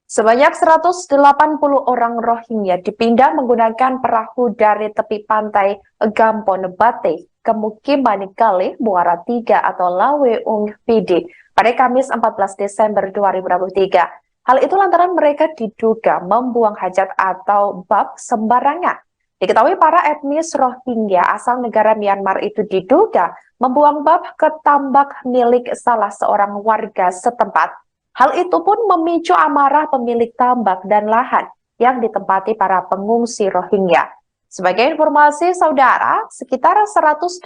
Sebanyak 180 orang Rohingya dipindah menggunakan perahu dari tepi pantai Gampon Bate ke Mukiman Kale, Muara 3 atau Lawe Ung Pidi pada Kamis 14 Desember 2023. Hal itu lantaran mereka diduga membuang hajat atau bab sembarangan. Diketahui para etnis Rohingya asal negara Myanmar itu diduga membuang bab ke tambak milik salah seorang warga setempat. Hal itu pun memicu amarah pemilik tambak dan lahan yang ditempati para pengungsi Rohingya. Sebagai informasi saudara, sekitar 180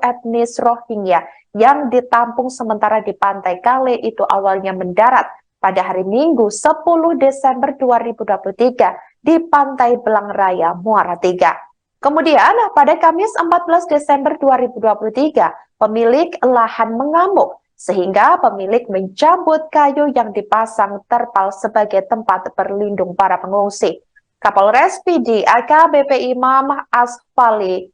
etnis Rohingya yang ditampung sementara di Pantai Kale itu awalnya mendarat pada hari Minggu 10 Desember 2023 di Pantai Belang Raya, Muara 3. Kemudian pada Kamis 14 Desember 2023, pemilik lahan mengamuk sehingga pemilik mencabut kayu yang dipasang terpal sebagai tempat berlindung para pengungsi. Kapolres PD AKBP Imam Asfali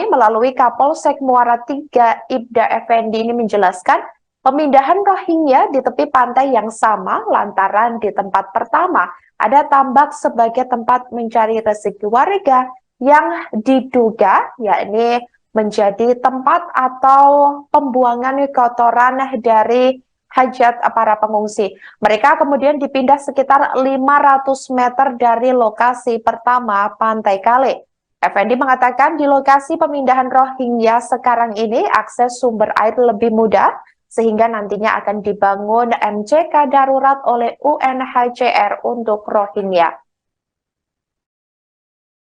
melalui Kapolsek Muara 3 Ibda Effendi ini menjelaskan pemindahan Rohingya di tepi pantai yang sama lantaran di tempat pertama ada tambak sebagai tempat mencari rezeki warga yang diduga yakni menjadi tempat atau pembuangan kotoran dari hajat para pengungsi. Mereka kemudian dipindah sekitar 500 meter dari lokasi pertama Pantai Kale. Effendi mengatakan di lokasi pemindahan Rohingya sekarang ini akses sumber air lebih mudah sehingga nantinya akan dibangun MCK darurat oleh UNHCR untuk Rohingya.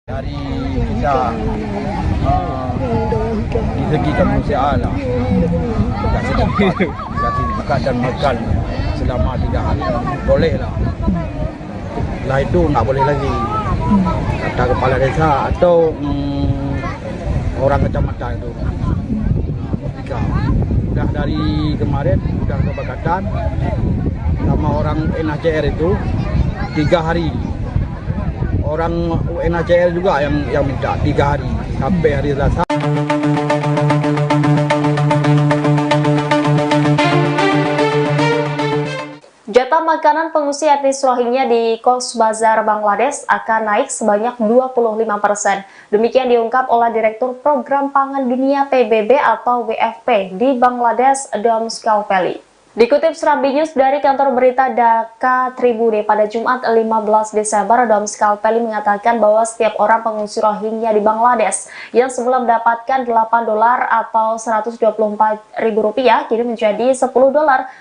Dari kita di segi kemanusiaan lah, kasih makan dan makan selama 3 hari boleh lah. Setelah itu nggak boleh lagi, kata kepala desa atau orang kecamatan itu. Udah dari kemarin udah kesepakatan sama orang UNHCR itu 3 hari. Orang UNHCR juga yang minta 3 hari sampai hari Selasa. Jatah makanan pengungsi etnis Rohingya di Cox's Bazar, Bangladesh akan naik sebanyak 25%. Demikian diungkap oleh Direktur Program Pangan Dunia PBB atau WFP di Bangladesh, Dom Scalpeli. Dikutip Serambi News dari kantor berita Dhaka Tribune pada Jumat 15 Desember, Dom Scalpeli mengatakan bahwa setiap orang pengungsi Rohingya di Bangladesh yang sebelum mendapatkan $8 atau Rp124.000 kini menjadi $10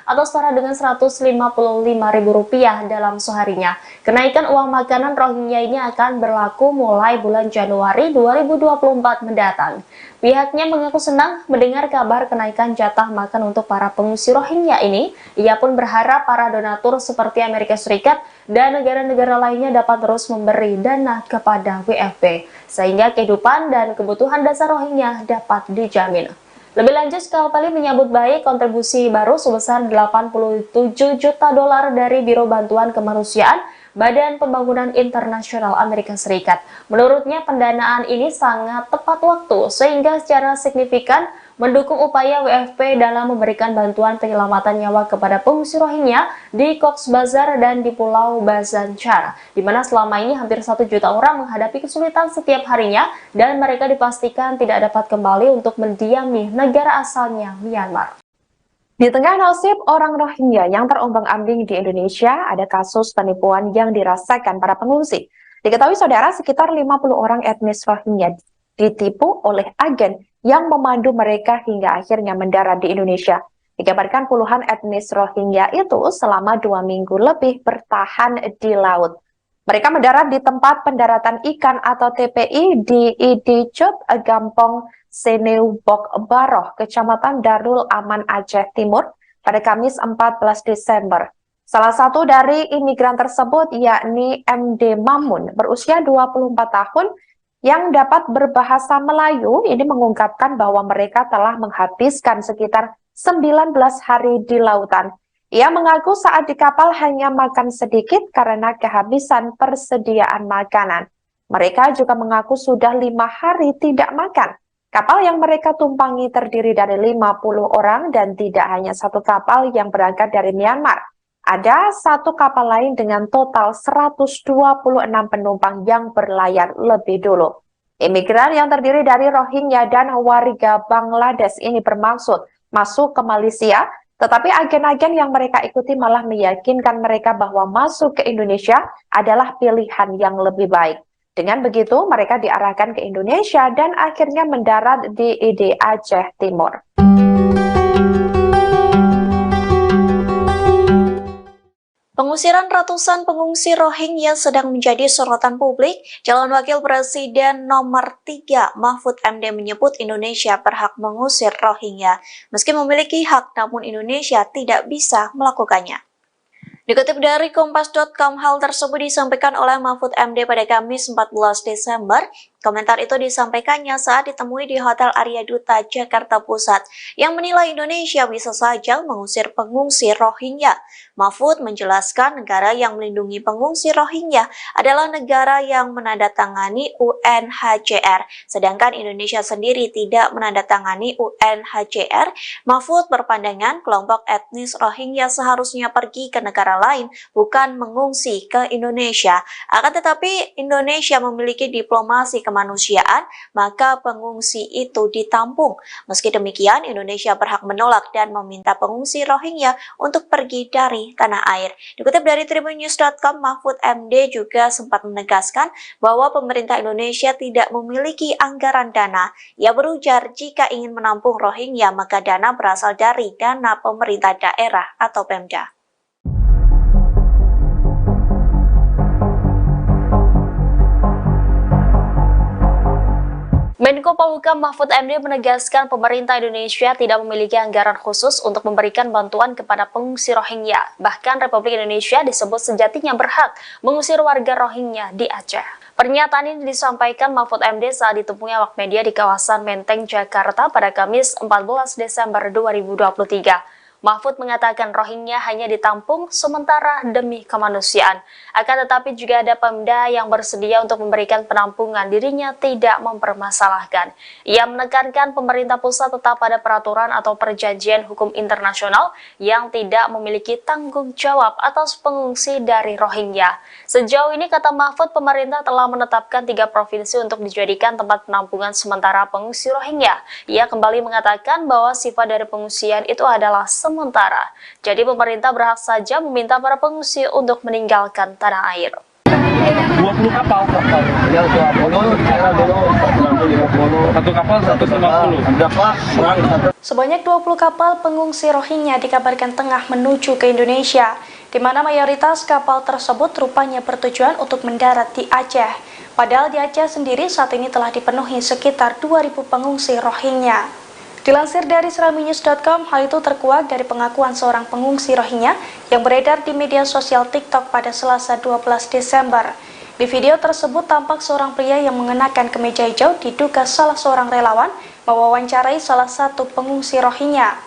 atau setara dengan Rp155.000 dalam seharinya. Kenaikan uang makanan Rohingya ini akan berlaku mulai bulan Januari 2024 mendatang. Pihaknya mengaku senang mendengar kabar kenaikan jatah makan untuk para pengungsi Rohingya ini. Ia pun berharap para donatur seperti Amerika Serikat dan negara-negara lainnya dapat terus memberi dana kepada WFP, sehingga kehidupan dan kebutuhan dasar Rohingya dapat dijamin. Lebih lanjut, Scalpeli menyambut baik kontribusi baru sebesar $87 juta dari Biro Bantuan Kemanusiaan Badan Pembangunan Internasional Amerika Serikat. Menurutnya, pendanaan ini sangat tepat waktu sehingga secara signifikan mendukung upaya WFP dalam memberikan bantuan penyelamatan nyawa kepada pengungsi Rohingya di Cox's Bazar dan di Pulau Bhasan Char, di mana selama ini hampir 1 juta orang menghadapi kesulitan setiap harinya dan mereka dipastikan tidak dapat kembali untuk mendiami negara asalnya, Myanmar. Di tengah nasib orang Rohingya yang terombang-ambing di Indonesia, ada kasus penipuan yang dirasakan para pengungsi. Diketahui saudara, sekitar 50 orang etnis Rohingya ditipu oleh agen yang memandu mereka hingga akhirnya mendarat di Indonesia. Dikabarkan puluhan etnis Rohingya itu selama 2 minggu lebih bertahan di laut. Mereka mendarat di tempat pendaratan ikan atau TPI di Idicut, Gampong Seneubok Baroh, Kecamatan Darul Aman, Aceh Timur pada Kamis 14 Desember. Salah satu dari imigran tersebut yakni MD Mamun berusia 24 tahun yang dapat berbahasa Melayu ini mengungkapkan bahwa mereka telah menghabiskan sekitar 19 hari di lautan. Ia mengaku saat di kapal hanya makan sedikit karena kehabisan persediaan makanan. Mereka juga mengaku sudah 5 hari tidak makan. Kapal yang mereka tumpangi terdiri dari 50 orang dan tidak hanya satu kapal yang berangkat dari Myanmar. Ada satu kapal lain dengan total 126 penumpang yang berlayar lebih dulu. Imigran yang terdiri dari Rohingya dan warga Bangladesh ini bermaksud masuk ke Malaysia, tetapi agen-agen yang mereka ikuti malah meyakinkan mereka bahwa masuk ke Indonesia adalah pilihan yang lebih baik. Dengan begitu, mereka diarahkan ke Indonesia dan akhirnya mendarat di ID Aceh Timur. Pengusiran ratusan pengungsi Rohingya sedang menjadi sorotan publik. Calon Wakil Presiden nomor 3 Mahfud MD menyebut Indonesia berhak mengusir Rohingya. Meski memiliki hak, namun Indonesia tidak bisa melakukannya. Dikutip dari Kompas.com, hal tersebut disampaikan oleh Mahfud MD pada Kamis 14 Desember. Komentar itu disampaikannya saat ditemui di Hotel Arya Duta, Jakarta Pusat, yang menilai Indonesia bisa saja mengusir pengungsi Rohingya. Mahfud menjelaskan negara yang melindungi pengungsi Rohingya adalah negara yang menandatangani UNHCR, sedangkan Indonesia sendiri tidak menandatangani UNHCR. Mahfud berpandangan kelompok etnis Rohingya seharusnya pergi ke negara lain, bukan mengungsi ke Indonesia. Akan tetapi Indonesia memiliki diplomasi kemanusiaan, maka pengungsi itu ditampung. Meski demikian, Indonesia berhak menolak dan meminta pengungsi Rohingya untuk pergi dari tanah air. Dikutip dari tribunnews.com, Mahfud MD juga sempat menegaskan bahwa pemerintah Indonesia tidak memiliki anggaran dana. Ia berujar jika ingin menampung Rohingya, maka dana berasal dari dana pemerintah daerah atau Pemda. Menko Polhukam Mahfud MD menegaskan pemerintah Indonesia tidak memiliki anggaran khusus untuk memberikan bantuan kepada pengungsi Rohingya. Bahkan Republik Indonesia disebut sejatinya berhak mengusir warga Rohingya di Aceh. Pernyataan ini disampaikan Mahfud MD saat ditemui awak media di kawasan Menteng, Jakarta pada Kamis 14 Desember 2023. Mahfud mengatakan Rohingya hanya ditampung sementara demi kemanusiaan. Akan tetapi juga ada Pemda yang bersedia untuk memberikan penampungan, dirinya tidak mempermasalahkan. Ia menekankan pemerintah pusat tetap pada peraturan atau perjanjian hukum internasional yang tidak memiliki tanggung jawab atas pengungsi dari Rohingya. Sejauh ini, kata Mahfud, pemerintah telah menetapkan 3 provinsi untuk dijadikan tempat penampungan sementara pengungsi Rohingya. Ia kembali mengatakan bahwa sifat dari pengungsian itu adalah sementara. Jadi pemerintah berhak saja meminta para pengungsi untuk meninggalkan tanah air. 20 kapal. Ya, 20, sekarang dulu 150. Satu kapal 150. Berapa orang satu? Sebanyak 20 kapal pengungsi Rohingya dikabarkan tengah menuju ke Indonesia, di mana mayoritas kapal tersebut rupanya bertujuan untuk mendarat di Aceh. Padahal di Aceh sendiri saat ini telah dipenuhi sekitar 2.000 pengungsi Rohingya. Dilansir dari seraminews.com, hal itu terkuak dari pengakuan seorang pengungsi Rohingya yang beredar di media sosial TikTok pada Selasa 12 Desember. Di video tersebut tampak seorang pria yang mengenakan kemeja hijau diduga salah seorang relawan mewawancarai salah satu pengungsi Rohingya.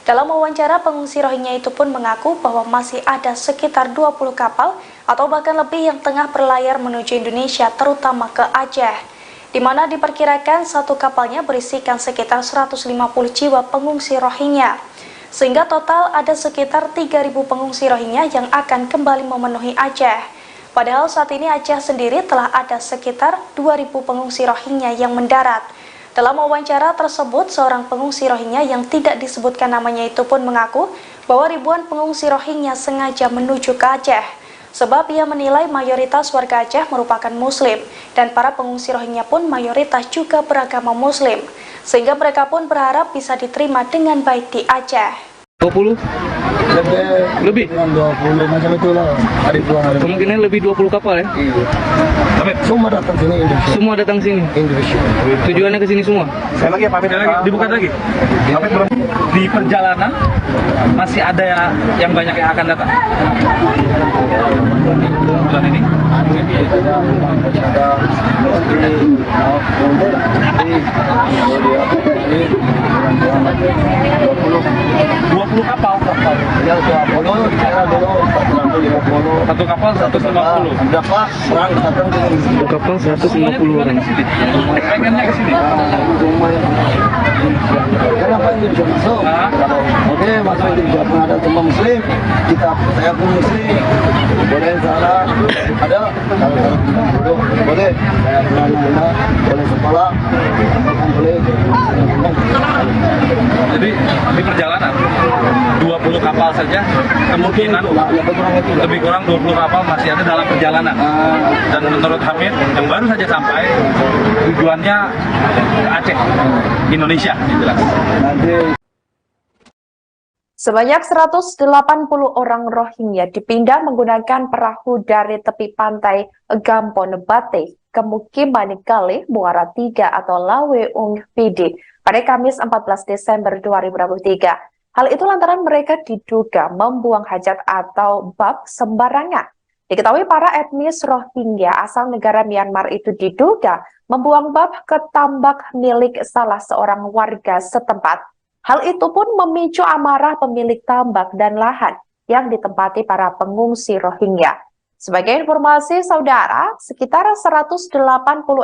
Dalam wawancara, pengungsi Rohingya itu pun mengaku bahwa masih ada sekitar 20 kapal atau bahkan lebih yang tengah berlayar menuju Indonesia, terutama ke Aceh, di mana diperkirakan satu kapalnya berisikan sekitar 150 jiwa pengungsi Rohingya. Sehingga total ada sekitar 3.000 pengungsi Rohingya yang akan kembali memenuhi Aceh. Padahal saat ini Aceh sendiri telah ada sekitar 2.000 pengungsi Rohingya yang mendarat. Dalam wawancara tersebut, seorang pengungsi Rohingya yang tidak disebutkan namanya itu pun mengaku bahwa ribuan pengungsi Rohingya sengaja menuju ke Aceh. Sebab ia menilai mayoritas warga Aceh merupakan Muslim, dan para pengungsi Rohingya pun mayoritas juga beragama Muslim, sehingga mereka pun berharap bisa diterima dengan baik di Aceh. 20? Lebih? 20 macam itulah. Hari pulang hari. Kemungkinan lebih 20 kapal ya? Iya. Tapi semua datang sini Indonesia. Semua datang sini? Indonesia. Tujuannya ke sini semua? Saya lagi pamit lagi. Dibuka lagi? Di perjalanan masih ada yang banyak yang akan datang? bulan ini? Dua puluh kapal. Ya, 20, kira dulu 150. Satu kapal 150. Berapa orang datang ke sini? Kapal 150 orang. Pengennya ke sini. Kenapa ini bisa masuk? Oke, masuk Indonesia pun ada semua muslim. Saya pun muslim. Boleh sana ada duduk, boleh. Saya pernah boleh sekolah, boleh. Jadi di perjalanan 20 kapal saja kemungkinan lebih kurang 20 kapal masih ada dalam perjalanan. Dan menurut Hamid yang baru saja sampai tujuannya ke Aceh, Indonesia dibilang. Sebanyak 180 orang Rohingya dipindah menggunakan perahu dari tepi pantai Gampon Bate ke Mukiman Kale, Muara 3 atau Lawe Ung Pidi pada Kamis 14 Desember 2023. Hal itu lantaran mereka diduga membuang hajat atau bab sembarangan. Diketahui para etnis Rohingya asal negara Myanmar itu diduga membuang bab ke tambak milik salah seorang warga setempat. Hal itu pun memicu amarah pemilik tambak dan lahan yang ditempati para pengungsi Rohingya. Sebagai informasi, saudara, sekitar 180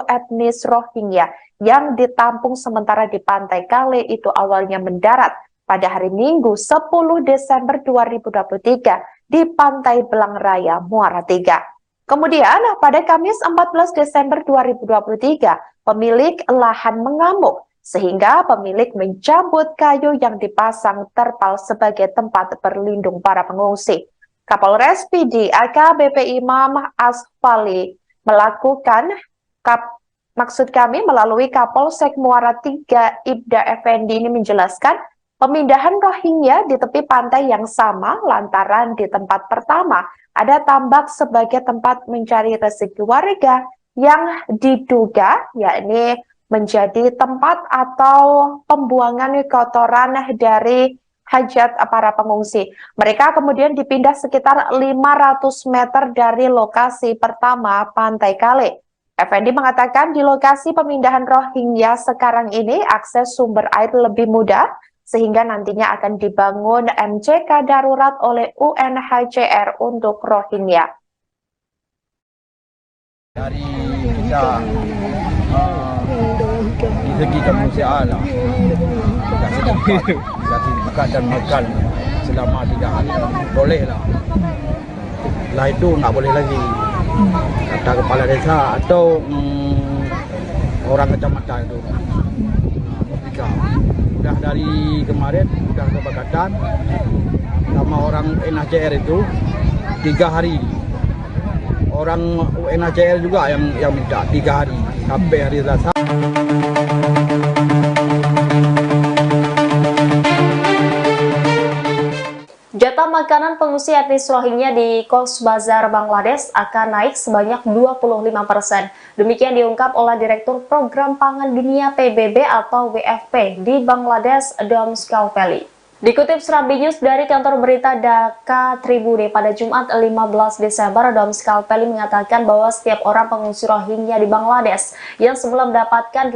etnis Rohingya yang ditampung sementara di Pantai Kale itu awalnya mendarat pada hari Minggu 10 Desember 2023 di Pantai Belang Raya, Muara 3. Kemudian, pada Kamis 14 Desember 2023, pemilik lahan mengamuk sehingga pemilik mencabut kayu yang dipasang terpal sebagai tempat berlindung para pengungsi. Kapolres PD AKBP Imam Asfali melakukan melalui Kapolsek Muara 3 Ibda Effendi ini menjelaskan pemindahan Rohingya di tepi pantai yang sama lantaran di tempat pertama ada tambak sebagai tempat mencari rezeki warga yang diduga yakni menjadi tempat atau pembuangan kotoran dari hajat para pengungsi. Mereka kemudian dipindah sekitar 500 meter dari lokasi pertama Pantai Kale. Effendi mengatakan di lokasi pemindahan Rohingya sekarang ini akses sumber air lebih mudah sehingga nantinya akan dibangun MCK darurat oleh UNHCR untuk Rohingya. Dari kita di segi kemanusiaan lah, kasih makan dan makan selama 3 hari boleh lah. Setelah itu nggak boleh lagi. Kata kepala desa atau orang kecamatan itu udah dari kemarin udah kesepakatan sama orang UNHCR itu 3 hari. Orang UNHCR juga yang minta 3 hari sampai hari Selasa. Jatah makanan pengungsi etnis Rohingya di Cox's Bazar, Bangladesh akan naik sebanyak 25%. Demikian diungkap oleh Direktur Program Pangan Dunia PBB atau WFP di Bangladesh, Dom Skalpeli. Dikutip Serambi News dari kantor berita Dhaka Tribune pada Jumat 15 Desember, Dom Skalpeli mengatakan bahwa setiap orang pengungsi Rohingya di Bangladesh yang sebelum mendapatkan $8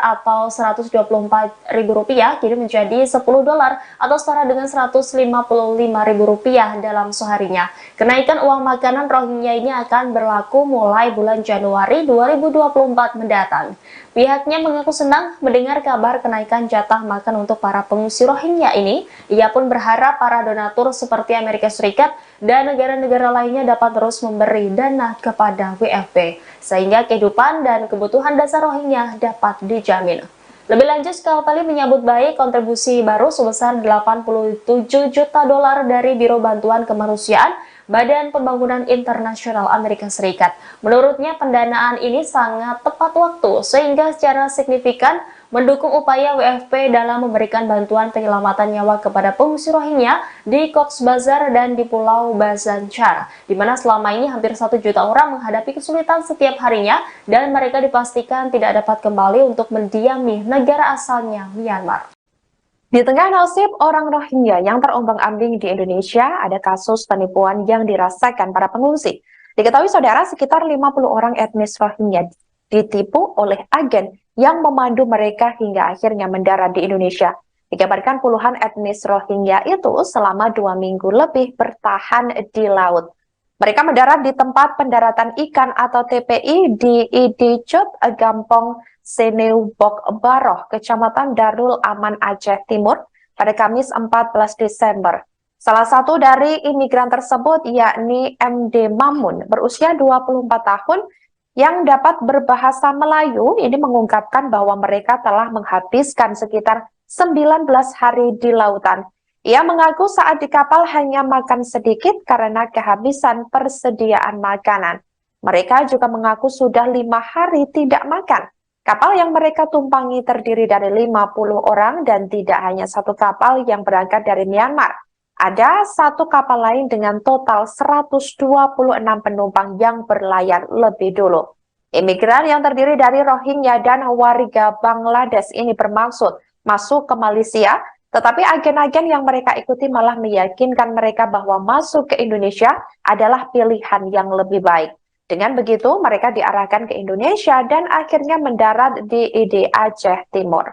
atau Rp124.000 kini menjadi $10 atau setara dengan Rp155.000 dalam seharinya. Kenaikan uang makanan Rohingya ini akan berlaku mulai bulan Januari 2024 mendatang. Pihaknya mengaku senang mendengar kabar kenaikan jatah makan untuk para pengungsi Rohingya ini. Ia pun berharap para donatur seperti Amerika Serikat dan negara-negara lainnya dapat terus memberi dana kepada WFP, sehingga kehidupan dan kebutuhan dasar Rohingya dapat dijamin. Lebih lanjut, Skalpeli menyambut baik kontribusi baru sebesar $87 juta dari Biro Bantuan Kemanusiaan Badan Pembangunan Internasional Amerika Serikat. Menurutnya, pendanaan ini sangat tepat waktu sehingga secara signifikan mendukung upaya WFP dalam memberikan bantuan penyelamatan nyawa kepada pengungsi Rohingya di Cox's Bazar dan di Pulau Bhasan Char, di mana selama ini hampir 1 juta orang menghadapi kesulitan setiap harinya dan mereka dipastikan tidak dapat kembali untuk mendiami negara asalnya, Myanmar. Di tengah nasib orang Rohingya yang terombang-ambing di Indonesia, ada kasus penipuan yang dirasakan para pengungsi. Diketahui saudara, sekitar 50 orang etnis Rohingya ditipu oleh agen yang memandu mereka hingga akhirnya mendarat di Indonesia. Dikabarkan puluhan etnis Rohingya itu selama 2 minggu lebih bertahan di laut. Mereka mendarat di tempat pendaratan ikan atau TPI di Idicut, Gampong Seneubok Baroh, Kecamatan Darul Aman, Aceh Timur pada Kamis 14 Desember. Salah satu dari imigran tersebut yakni MD Mamun berusia 24 tahun yang dapat berbahasa Melayu ini mengungkapkan bahwa mereka telah menghabiskan sekitar 19 hari di lautan. Ia mengaku saat di kapal hanya makan sedikit karena kehabisan persediaan makanan. Mereka juga mengaku sudah 5 hari tidak makan. Kapal yang mereka tumpangi terdiri dari 50 orang dan tidak hanya satu kapal yang berangkat dari Myanmar. Ada satu kapal lain dengan total 126 penumpang yang berlayar lebih dulu. Imigran yang terdiri dari Rohingya dan warga Bangladesh ini bermaksud masuk ke Malaysia, tetapi agen-agen yang mereka ikuti malah meyakinkan mereka bahwa masuk ke Indonesia adalah pilihan yang lebih baik. Dengan begitu, mereka diarahkan ke Indonesia dan akhirnya mendarat di ID Aceh Timur.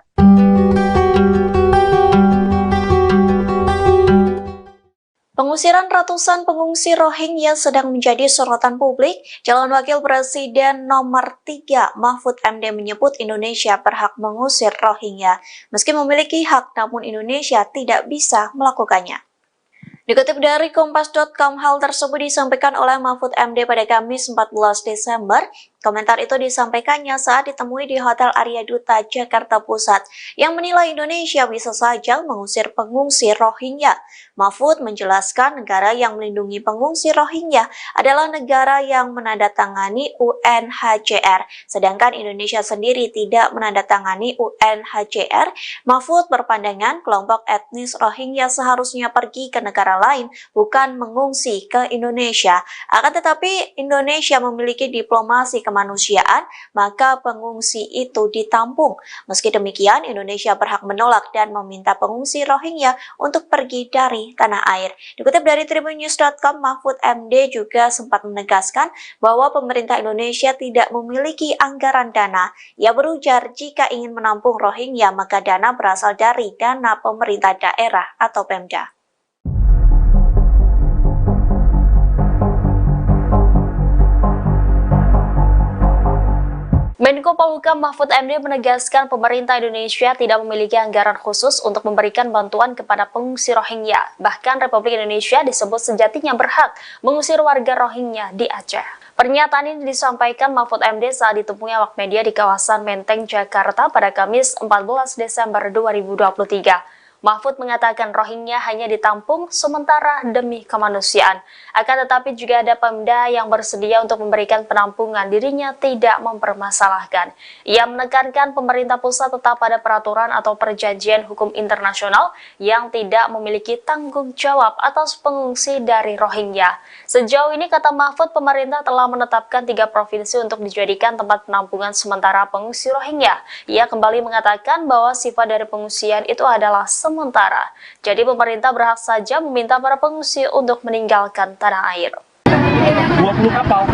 Pengusiran ratusan pengungsi Rohingya sedang menjadi sorotan publik. Calon Wakil Presiden nomor 3 Mahfud MD menyebut Indonesia berhak mengusir Rohingya. Meski memiliki hak, namun Indonesia tidak bisa melakukannya. Dikutip dari Kompas.com, hal tersebut disampaikan oleh Mahfud MD pada Kamis 14 Desember. Komentar itu disampaikannya saat ditemui di Hotel Arya Duta, Jakarta Pusat, yang menilai Indonesia bisa saja mengusir pengungsi Rohingya. Mahfud menjelaskan negara yang melindungi pengungsi Rohingya adalah negara yang menandatangani UNHCR, sedangkan Indonesia sendiri tidak menandatangani UNHCR. Mahfud berpandangan kelompok etnis Rohingya seharusnya pergi ke negara lain, bukan mengungsi ke Indonesia. Akan tetapi Indonesia memiliki diplomasi kemanusiaan, maka pengungsi itu ditampung. Meski demikian, Indonesia berhak menolak dan meminta pengungsi Rohingya untuk pergi dari tanah air. Dikutip dari tribunnews.com, Mahfud MD juga sempat menegaskan bahwa pemerintah Indonesia tidak memiliki anggaran dana. Ia berujar jika ingin menampung Rohingya, maka dana berasal dari dana pemerintah daerah atau Pemda. Menko Polhukam Mahfud MD menegaskan pemerintah Indonesia tidak memiliki anggaran khusus untuk memberikan bantuan kepada pengungsi Rohingya. Bahkan Republik Indonesia disebut sejatinya berhak mengusir warga Rohingya di Aceh. Pernyataan ini disampaikan Mahfud MD saat ditemui awak media di kawasan Menteng, Jakarta pada Kamis 14 Desember 2023. Mahfud mengatakan Rohingya hanya ditampung sementara demi kemanusiaan. Akan tetapi juga ada Pemda yang bersedia untuk memberikan penampungan, dirinya tidak mempermasalahkan. Ia menekankan pemerintah pusat tetap pada peraturan atau perjanjian hukum internasional yang tidak memiliki tanggung jawab atas pengungsi dari Rohingya. Sejauh ini, kata Mahfud, pemerintah telah menetapkan 3 provinsi untuk dijadikan tempat penampungan sementara pengungsi Rohingya. Ia kembali mengatakan bahwa sifat dari pengungsian itu adalah sementara. Jadi pemerintah berhak saja meminta para pengungsi untuk meninggalkan tanah air. 20 kapal.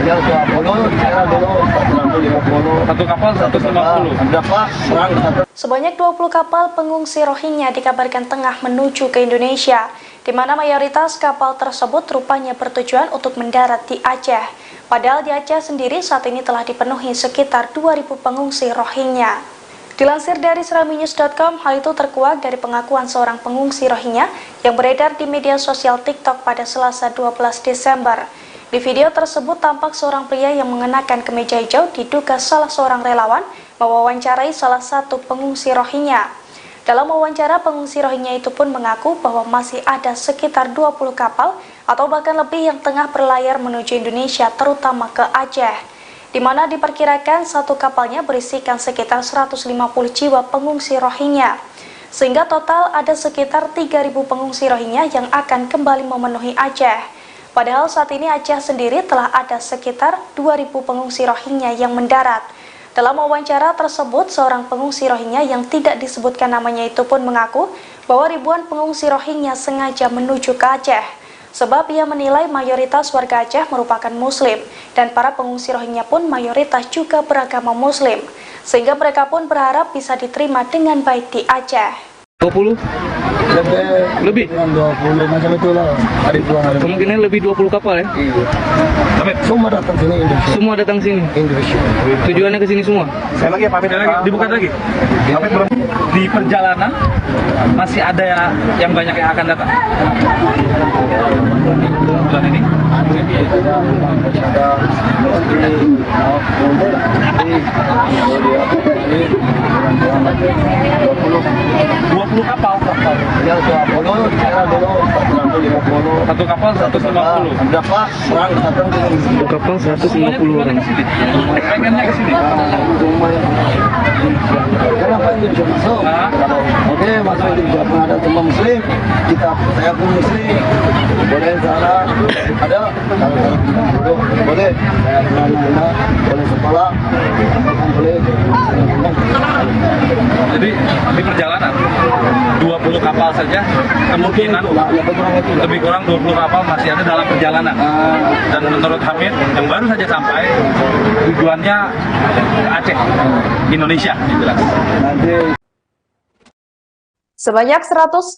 Ya, 20, saya dulu 150. Satu kapal 150. Berapa orang satu? Sebanyak 20 kapal pengungsi Rohingya dikabarkan tengah menuju ke Indonesia, di mana mayoritas kapal tersebut rupanya bertujuan untuk mendarat di Aceh. Padahal di Aceh sendiri saat ini telah dipenuhi sekitar 2.000 pengungsi Rohingya. Dilansir dari seraminews.com, hal itu terkuak dari pengakuan seorang pengungsi Rohingya yang beredar di media sosial TikTok pada Selasa 12 Desember. Di video tersebut tampak seorang pria yang mengenakan kemeja hijau diduga salah seorang relawan mewawancarai salah satu pengungsi Rohingya. Dalam wawancara, pengungsi Rohingya itu pun mengaku bahwa masih ada sekitar 20 kapal atau bahkan lebih yang tengah berlayar menuju Indonesia, terutama ke Aceh, di mana diperkirakan satu kapalnya berisikan sekitar 150 jiwa pengungsi Rohingya. Sehingga total ada sekitar 3.000 pengungsi Rohingya yang akan kembali memenuhi Aceh. Padahal saat ini Aceh sendiri telah ada sekitar 2.000 pengungsi Rohingya yang mendarat. Dalam wawancara tersebut, seorang pengungsi Rohingya yang tidak disebutkan namanya itu pun mengaku bahwa ribuan pengungsi Rohingya sengaja menuju ke Aceh. sebab ia menilai mayoritas warga Aceh merupakan Muslim dan para pengungsi Rohingya pun mayoritas juga beragama Muslim, sehingga mereka pun berharap bisa diterima dengan baik di Aceh. 20 lebih Dengan 20 macam itulah. Hari pulang hari. kemungkinan lebih 20 kapal ya. Iya. Semua datang sini Indonesia. Semua datang sini. Indonesia. Tujuannya ke sini semua. Saya lagi pamit lagi. Dibuka lagi. Di perjalanan masih ada yang banyak yang akan datang. Bulan ini. Ada 20 kapal. Ya 20, sekarang dulu 150. Satu kapal 150. Berapa orang datang ke sini? Satu kapal 150 orang. Pengennya ke sini. Kenapa Indonesia masuk? Oke, masuk Indonesia pun ada semua Muslim. Saya pun Muslim. Boleh sana ada kalau boleh. Saya pernah boleh sekolah, boleh. Jadi di perjalanan 20 kapal saja kemungkinan lebih kurang 20 kapal masih ada dalam perjalanan. Dan menurut Hamid yang baru saja sampai tujuannya ke Aceh, Indonesia dibilang. Sebanyak 180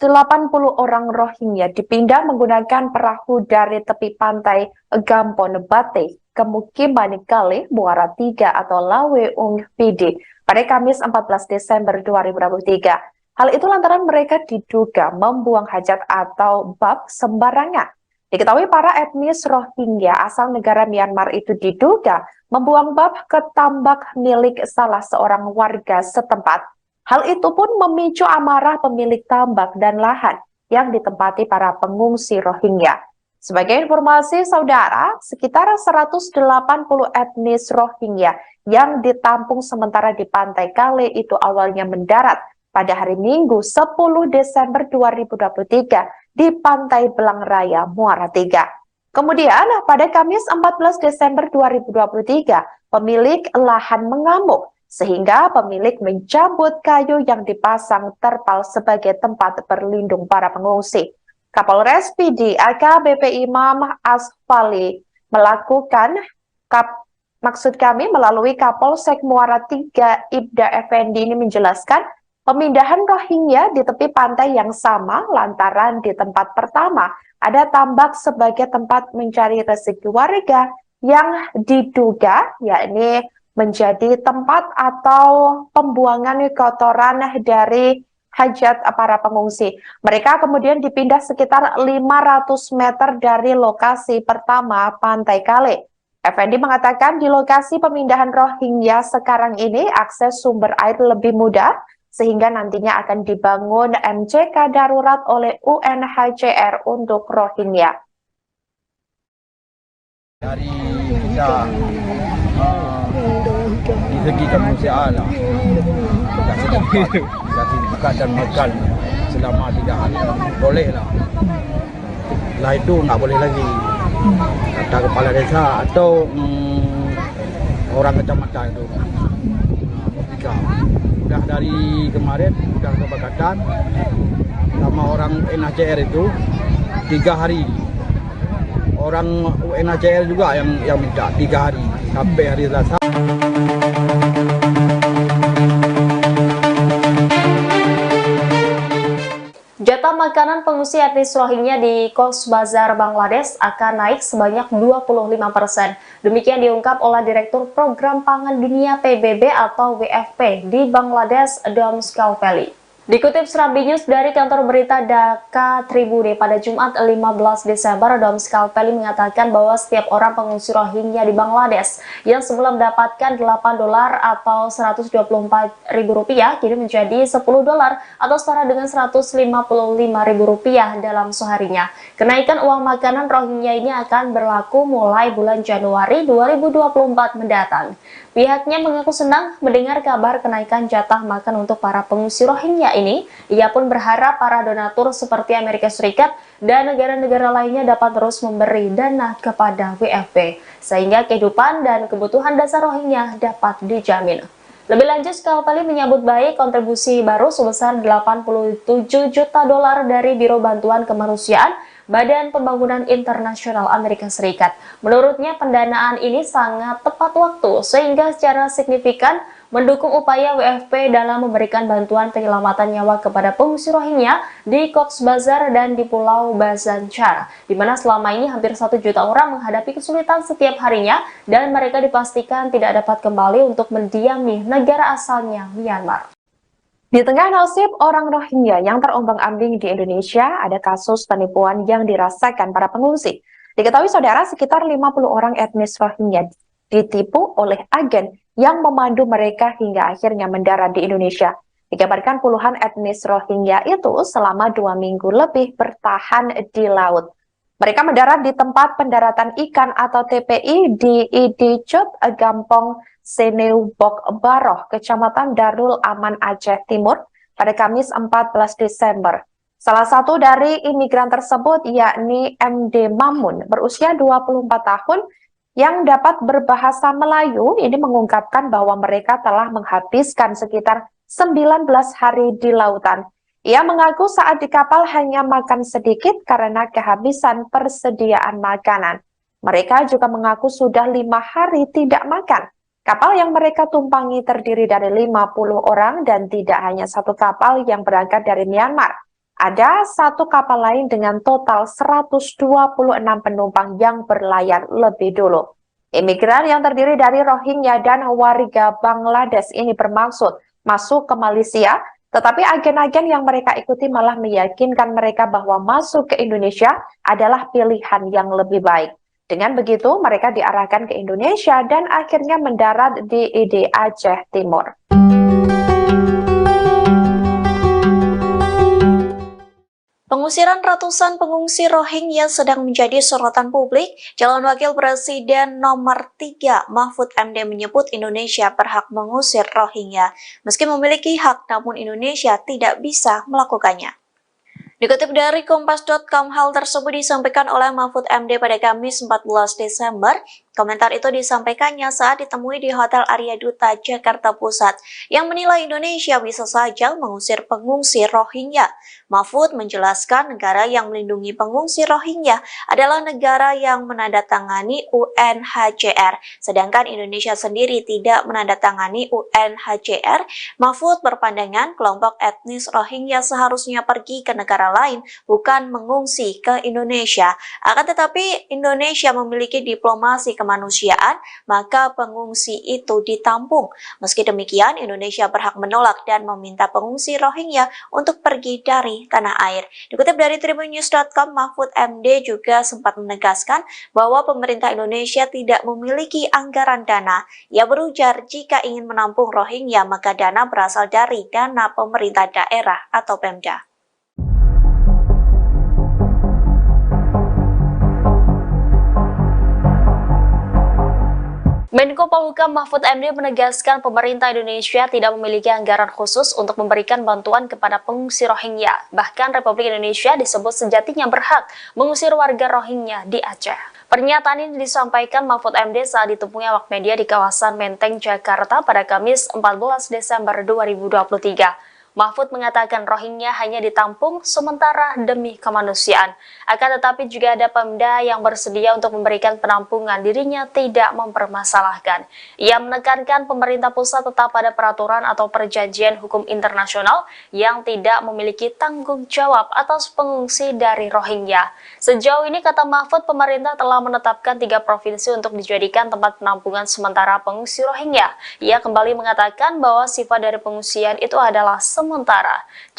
orang Rohingya dipindah menggunakan perahu dari tepi pantai Gampon Bate ke Mukiman Kale, Muara 3 atau Laweung Pidi pada Kamis 14 Desember 2023. Hal itu lantaran mereka diduga membuang hajat atau bab sembarangan. Diketahui para etnis Rohingya asal negara Myanmar itu diduga membuang bab ke tambak milik salah seorang warga setempat. Hal itu pun memicu amarah pemilik tambak dan lahan yang ditempati para pengungsi Rohingya. Sebagai informasi, saudara, sekitar 180 etnis Rohingya yang ditampung sementara di Pantai Kale itu awalnya mendarat pada hari Minggu 10 Desember 2023 di Pantai Belang Raya, Muara 3. Kemudian, pada Kamis 14 Desember 2023, pemilik lahan mengamuk sehingga pemilik mencabut kayu yang dipasang terpal sebagai tempat berlindung para pengungsi. Kapolres PD AKBP Imam Asfali melalui Kapolsek Muara 3 Ibda Effendi ini menjelaskan pemindahan Rohingya di tepi pantai yang sama lantaran di tempat pertama ada tambak sebagai tempat mencari rezeki warga yang diduga yakni menjadi tempat atau pembuangan kotoran dari hajat para pengungsi. Mereka kemudian dipindah sekitar 500 meter dari lokasi pertama Pantai Kale. Effendi mengatakan di lokasi pemindahan Rohingya sekarang ini akses sumber air lebih mudah sehingga nantinya akan dibangun MCK darurat oleh UNHCR untuk Rohingya. Dari kita di segi kemanusiaan lah, kasih makan dan makan selama 3 hari boleh lah. Setelah itu tak boleh lagi. Kata kepala desa atau orang kecamatan itu sudah dari kemarin sudah kesepakatan sama orang UNHCR itu 3 hari. Orang UNHCR juga yang minta 3 hari sampai hari Selasa. Jatah makanan pengungsi etnis Rohingya di Cox's Bazar, Bangladesh akan naik sebanyak 25%. Demikian diungkap oleh Direktur Program Pangan Dunia PBB atau WFP di Bangladesh, Dom Skalpeli. Dikutip Serambi News dari kantor berita Dhaka Tribune pada Jumat 15 Desember, Dom Skalpeli mengatakan bahwa setiap orang pengungsi Rohingya di Bangladesh yang sebelum mendapatkan $8 atau Rp124.000 kini menjadi $10 atau setara dengan Rp155.000 dalam seharinya. Kenaikan uang makanan Rohingya ini akan berlaku mulai bulan Januari 2024 mendatang. Pihaknya mengaku senang mendengar kabar kenaikan jatah makan untuk para pengungsi Rohingya ini. Ia pun berharap para donatur seperti Amerika Serikat dan negara-negara lainnya dapat terus memberi dana kepada WFP, sehingga kehidupan dan kebutuhan dasar Rohingya dapat dijamin. Lebih lanjut, Skalpeli menyambut baik kontribusi baru sebesar $87 juta dari Biro Bantuan Kemanusiaan Badan Pembangunan Internasional Amerika Serikat. Menurutnya pendanaan ini sangat tepat waktu sehingga secara signifikan mendukung upaya WFP dalam memberikan bantuan penyelamatan nyawa kepada pengungsi Rohingya di Cox's Bazar dan di Pulau Bhasan Char, di mana selama ini hampir 1 juta orang menghadapi kesulitan setiap harinya dan mereka dipastikan tidak dapat kembali untuk mendiami negara asalnya, Myanmar. Di tengah nasib orang Rohingya yang terombang-ambing di Indonesia, ada kasus penipuan yang dirasakan para pengungsi. Diketahui saudara, sekitar 50 orang etnis Rohingya ditipu oleh agen yang memandu mereka hingga akhirnya mendarat di Indonesia. Dikabarkan puluhan etnis Rohingya itu selama 2 minggu lebih bertahan di laut. Mereka mendarat di tempat pendaratan ikan atau TPI di Idicut, Gampong Seneubok Baroh, Kecamatan Darul Aman, Aceh Timur, pada Kamis 14 Desember. Salah satu dari imigran tersebut yakni MD Mamun, berusia 24 tahun, yang dapat berbahasa Melayu, ini mengungkapkan bahwa mereka telah menghabiskan sekitar 19 hari di lautan. Ia mengaku saat di kapal hanya makan sedikit karena kehabisan persediaan makanan. Mereka juga mengaku sudah 5 hari tidak makan. Kapal yang mereka tumpangi terdiri dari 50 orang dan tidak hanya satu kapal yang berangkat dari Myanmar. Ada satu kapal lain dengan total 126 penumpang yang berlayar lebih dulu. Imigran yang terdiri dari Rohingya dan warga Bangladesh ini bermaksud masuk ke Malaysia, tetapi agen-agen yang mereka ikuti malah meyakinkan mereka bahwa masuk ke Indonesia adalah pilihan yang lebih baik. Dengan begitu, mereka diarahkan ke Indonesia dan akhirnya mendarat di ID Aceh Timur. Pengusiran ratusan pengungsi Rohingya sedang menjadi sorotan publik. Calon Wakil Presiden nomor 3 Mahfud MD menyebut Indonesia berhak mengusir Rohingya. Meski memiliki hak, namun Indonesia tidak bisa melakukannya. Dikutip dari Kompas.com, hal tersebut disampaikan oleh Mahfud MD pada Kamis 14 Desember. Komentar itu disampaikannya saat ditemui di Hotel Arya Duta, Jakarta Pusat, yang menilai Indonesia bisa saja mengusir pengungsi Rohingya. Mahfud menjelaskan negara yang melindungi pengungsi Rohingya adalah negara yang menandatangani UNHCR, sedangkan Indonesia sendiri tidak menandatangani UNHCR. Mahfud berpandangan kelompok etnis Rohingya seharusnya pergi ke negara lain, bukan mengungsi ke Indonesia. Akan tetapi Indonesia memiliki diplomasi kemanusiaan, maka pengungsi itu ditampung. Meski demikian, Indonesia berhak menolak dan meminta pengungsi Rohingya untuk pergi dari tanah air. Dikutip dari tribunnews.com, Mahfud MD juga sempat menegaskan bahwa pemerintah Indonesia tidak memiliki anggaran dana. Ia berujar jika ingin menampung Rohingya, maka dana berasal dari dana pemerintah daerah atau Pemda. Menko Polhukam Mahfud MD menegaskan pemerintah Indonesia tidak memiliki anggaran khusus untuk memberikan bantuan kepada pengungsi Rohingya. Bahkan Republik Indonesia disebut sejatinya berhak mengusir warga Rohingya di Aceh. Pernyataan ini disampaikan Mahfud MD saat ditemui awak media di kawasan Menteng, Jakarta pada Kamis 14 Desember 2023. Mahfud mengatakan Rohingya hanya ditampung sementara demi kemanusiaan. Akan tetapi juga ada Pemda yang bersedia untuk memberikan penampungan, dirinya tidak mempermasalahkan. Ia menekankan pemerintah pusat tetap pada peraturan atau perjanjian hukum internasional yang tidak memiliki tanggung jawab atas pengungsi dari Rohingya. Sejauh ini, kata Mahfud, pemerintah telah menetapkan 3 provinsi untuk dijadikan tempat penampungan sementara pengungsi Rohingya. Ia kembali mengatakan bahwa sifat dari pengungsian itu adalah sementara.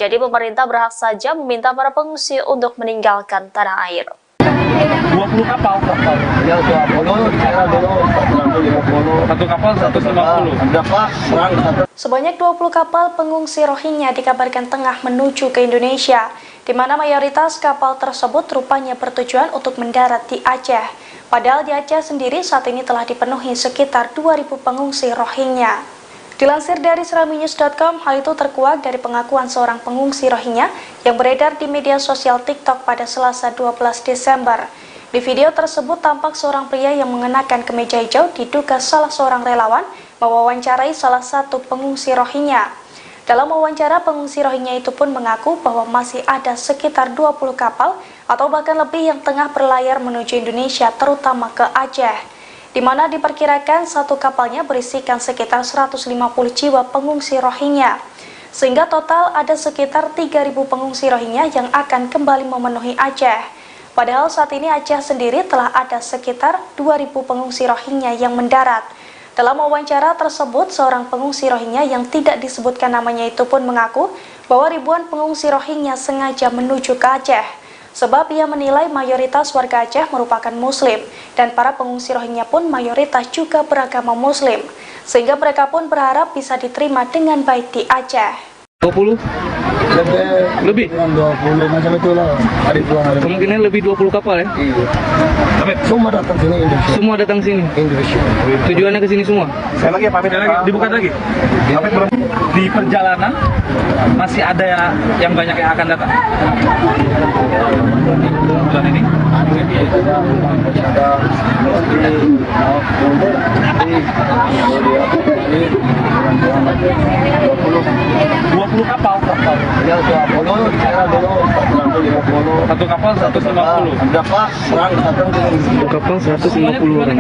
Jadi pemerintah berhak saja meminta para pengungsi untuk meninggalkan tanah air. 20 kapal. Ya, 20, kira dulu 150. Satu kapal 150. Berapa orang? Sebanyak 20 kapal pengungsi Rohingya dikabarkan tengah menuju ke Indonesia, di mana mayoritas kapal tersebut rupanya bertujuan untuk mendarat di Aceh. Padahal di Aceh sendiri saat ini telah dipenuhi sekitar 2.000 pengungsi Rohingya. Dilansir dari seraminews.com, hal itu terkuak dari pengakuan seorang pengungsi Rohingya yang beredar di media sosial TikTok pada Selasa 12 Desember. Di video tersebut tampak seorang pria yang mengenakan kemeja hijau diduga salah seorang relawan mewawancarai salah satu pengungsi Rohingya. Dalam wawancara, pengungsi Rohingya itu pun mengaku bahwa masih ada sekitar 20 kapal atau bahkan lebih yang tengah berlayar menuju Indonesia, terutama ke Aceh, di mana diperkirakan satu kapalnya berisikan sekitar 150 jiwa pengungsi Rohingya, sehingga total ada sekitar 3.000 pengungsi Rohingya yang akan kembali memenuhi Aceh. Padahal saat ini Aceh sendiri telah ada sekitar 2.000 pengungsi Rohingya yang mendarat. Dalam wawancara tersebut, seorang pengungsi Rohingya yang tidak disebutkan namanya itu pun mengaku bahwa ribuan pengungsi Rohingya sengaja menuju ke Aceh, sebab ia menilai mayoritas warga Aceh merupakan Muslim, dan para pengungsi Rohingya pun mayoritas juga beragama Muslim, sehingga mereka pun berharap bisa diterima dengan baik di Aceh. 20? Lebih? 20 macam itulah. Kemungkinan lebih 20 kapal ya? Iya. Semua datang sini Indonesia. Semua datang sini? Indonesia. Tujuannya ke sini semua? Saya lagi pamit lagi, dibuka lagi. Di perjalanan masih ada yang banyak yang akan datang. Bulan ini. 20 kapal. Ya 20, saya dulu 150. Satu kapal 150. Berapa orang datang ke sini? Satu kapal 150 orang.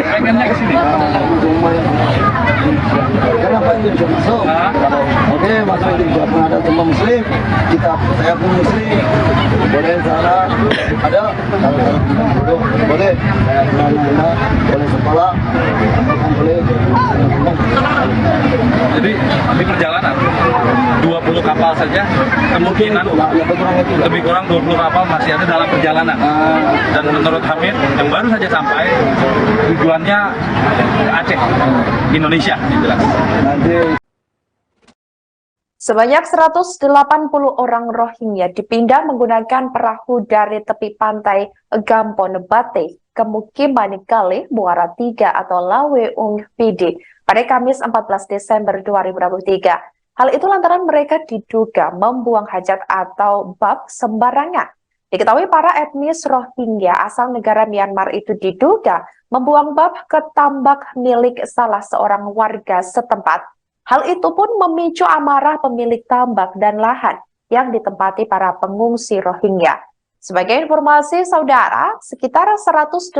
Pengennya ke sini. Kenapa Indonesia masuk? Oke, masuk Indonesia pun ada semua Muslim. Saya pun Muslim. Boleh sana ada duduk, boleh boleh sekolah, boleh. Jadi di perjalanan 20 kapal saja kemungkinan lebih kurang 20 kapal masih ada dalam perjalanan. Dan menurut Hamid yang baru saja sampai tujuannya ke Aceh, Indonesia dibilang. Sebanyak 180 orang Rohingya dipindah menggunakan perahu dari tepi pantai Gampon Bate ke Mukiman Kale, Muara 3 atau Laweung Pidi pada Kamis 14 Desember 2023. Hal itu lantaran mereka diduga membuang hajat atau bab sembarangan. Diketahui para etnis Rohingya asal negara Myanmar itu diduga membuang bab ke tambak milik salah seorang warga setempat. Hal itu pun memicu amarah pemilik tambak dan lahan yang ditempati para pengungsi Rohingya. Sebagai informasi saudara, sekitar 180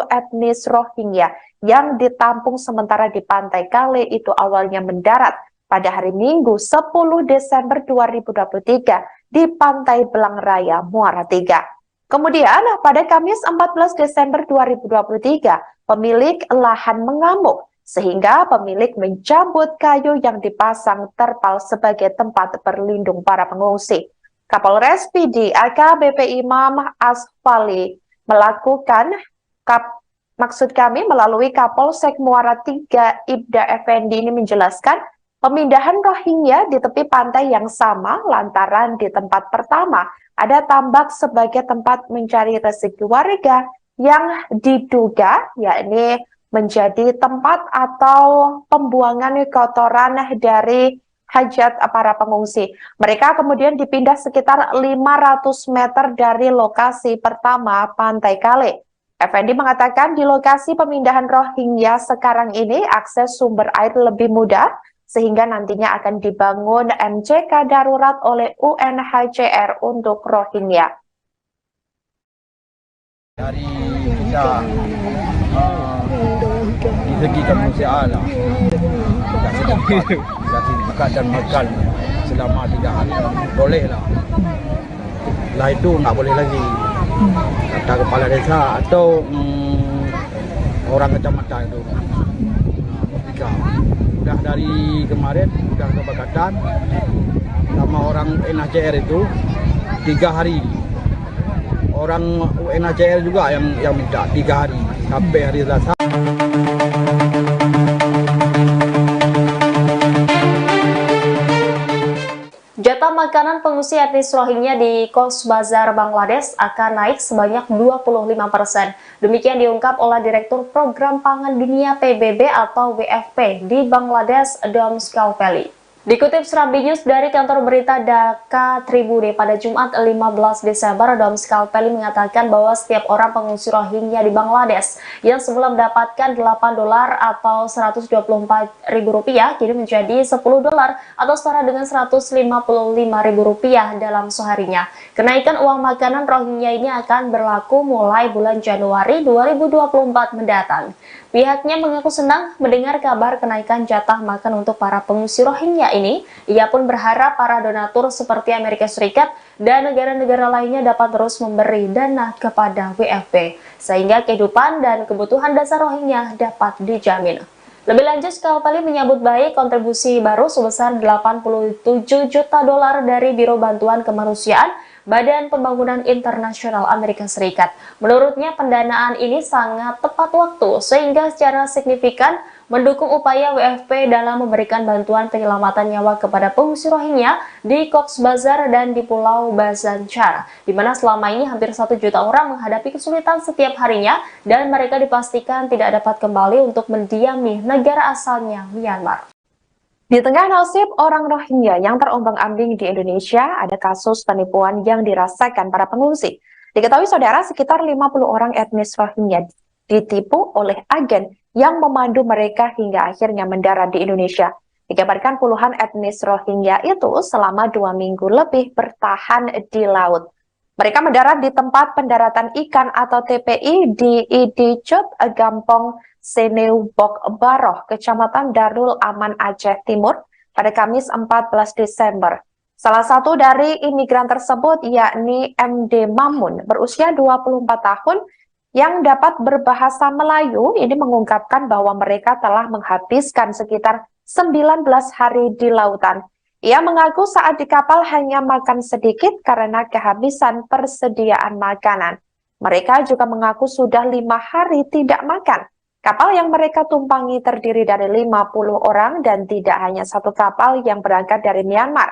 etnis Rohingya yang ditampung sementara di Pantai Kale itu awalnya mendarat pada hari Minggu 10 Desember 2023 di Pantai Belang Raya, Muara 3. Kemudian pada Kamis 14 Desember 2023, pemilik lahan mengamuk sehingga pemilik mencabut kayu yang dipasang terpal sebagai tempat berlindung para pengungsi. Kapolres PD AKBP Imam Asfali melalui Kapolsek Muara 3 Ibda Effendi ini menjelaskan pemindahan Rohingya di tepi pantai yang sama lantaran di tempat pertama ada tambak sebagai tempat mencari rezeki warga yang diduga yakni menjadi tempat atau pembuangan kotoran dari hajat para pengungsi. Mereka kemudian dipindah sekitar 500 meter dari lokasi pertama Pantai Kale. Effendi mengatakan di lokasi pemindahan Rohingya sekarang ini akses sumber air lebih mudah sehingga nantinya akan dibangun MCK darurat oleh UNHCR untuk Rohingya. Dari kita di segi kemanusiaan lah, kasih makan dan makan selama 3 hari boleh lah. Setelah itu nggak boleh lagi. Kata kepala desa atau orang kecamatan itu. Udah dari kemarin udah kesepakatan sama orang UNHCR itu 3 hari. Orang UNHCR juga yang minta 3 hari sampai hari Selasa. Jatah makanan pengungsi etnis Rohingya di Cox's Bazar, Bangladesh akan naik sebanyak 25%. Demikian diungkap oleh Direktur Program Pangan Dunia PBB atau WFP di Bangladesh, Dom Skalpeli. Dikutip Serambi News dari kantor berita Dhaka Tribune pada Jumat 15 Desember, Dom Skalpeli mengatakan bahwa setiap orang pengungsi Rohingya di Bangladesh yang semula mendapatkan $8 atau Rp124.000 kini menjadi $10 atau setara dengan Rp155.000 dalam seharinya. Kenaikan uang makanan Rohingya ini akan berlaku mulai bulan Januari 2024 mendatang. Pihaknya mengaku senang mendengar kabar kenaikan jatah makan untuk para pengungsi Rohingya ini. Ia pun berharap para donatur seperti Amerika Serikat dan negara-negara lainnya dapat terus memberi dana kepada WFP, sehingga kehidupan dan kebutuhan dasar Rohingya dapat dijamin. Lebih lanjut, Skalpeli menyambut baik kontribusi baru sebesar $87 juta dari Biro Bantuan Kemanusiaan Badan Pembangunan Internasional Amerika Serikat. Menurutnya, pendanaan ini sangat tepat waktu sehingga secara signifikan mendukung upaya WFP dalam memberikan bantuan penyelamatan nyawa kepada pengungsi Rohingya di Cox's Bazar dan di Pulau Bhasan Char, di mana selama ini hampir 1 juta orang menghadapi kesulitan setiap harinya dan mereka dipastikan tidak dapat kembali untuk mendiami negara asalnya, Myanmar. Di tengah nasib orang Rohingya yang terombang-ambing di Indonesia, ada kasus penipuan yang dirasakan para pengungsi. Diketahui saudara, sekitar 50 orang etnis Rohingya ditipu oleh agen yang memandu mereka hingga akhirnya mendarat di Indonesia. Dikabarkan puluhan etnis Rohingya itu selama 2 minggu lebih bertahan di laut. Mereka mendarat di tempat pendaratan ikan atau TPI di Idicut, Gampong Seneubok Baroh, Kecamatan Darul Aman, Aceh Timur, pada Kamis 14 Desember. Salah satu dari imigran tersebut yakni MD Mamun, berusia 24 tahun, yang dapat berbahasa Melayu, ini mengungkapkan bahwa mereka telah menghabiskan sekitar 19 hari di lautan. Ia mengaku saat di kapal hanya makan sedikit karena kehabisan persediaan makanan. Mereka juga mengaku sudah 5 hari tidak makan. Kapal yang mereka tumpangi terdiri dari 50 orang dan tidak hanya satu kapal yang berangkat dari Myanmar.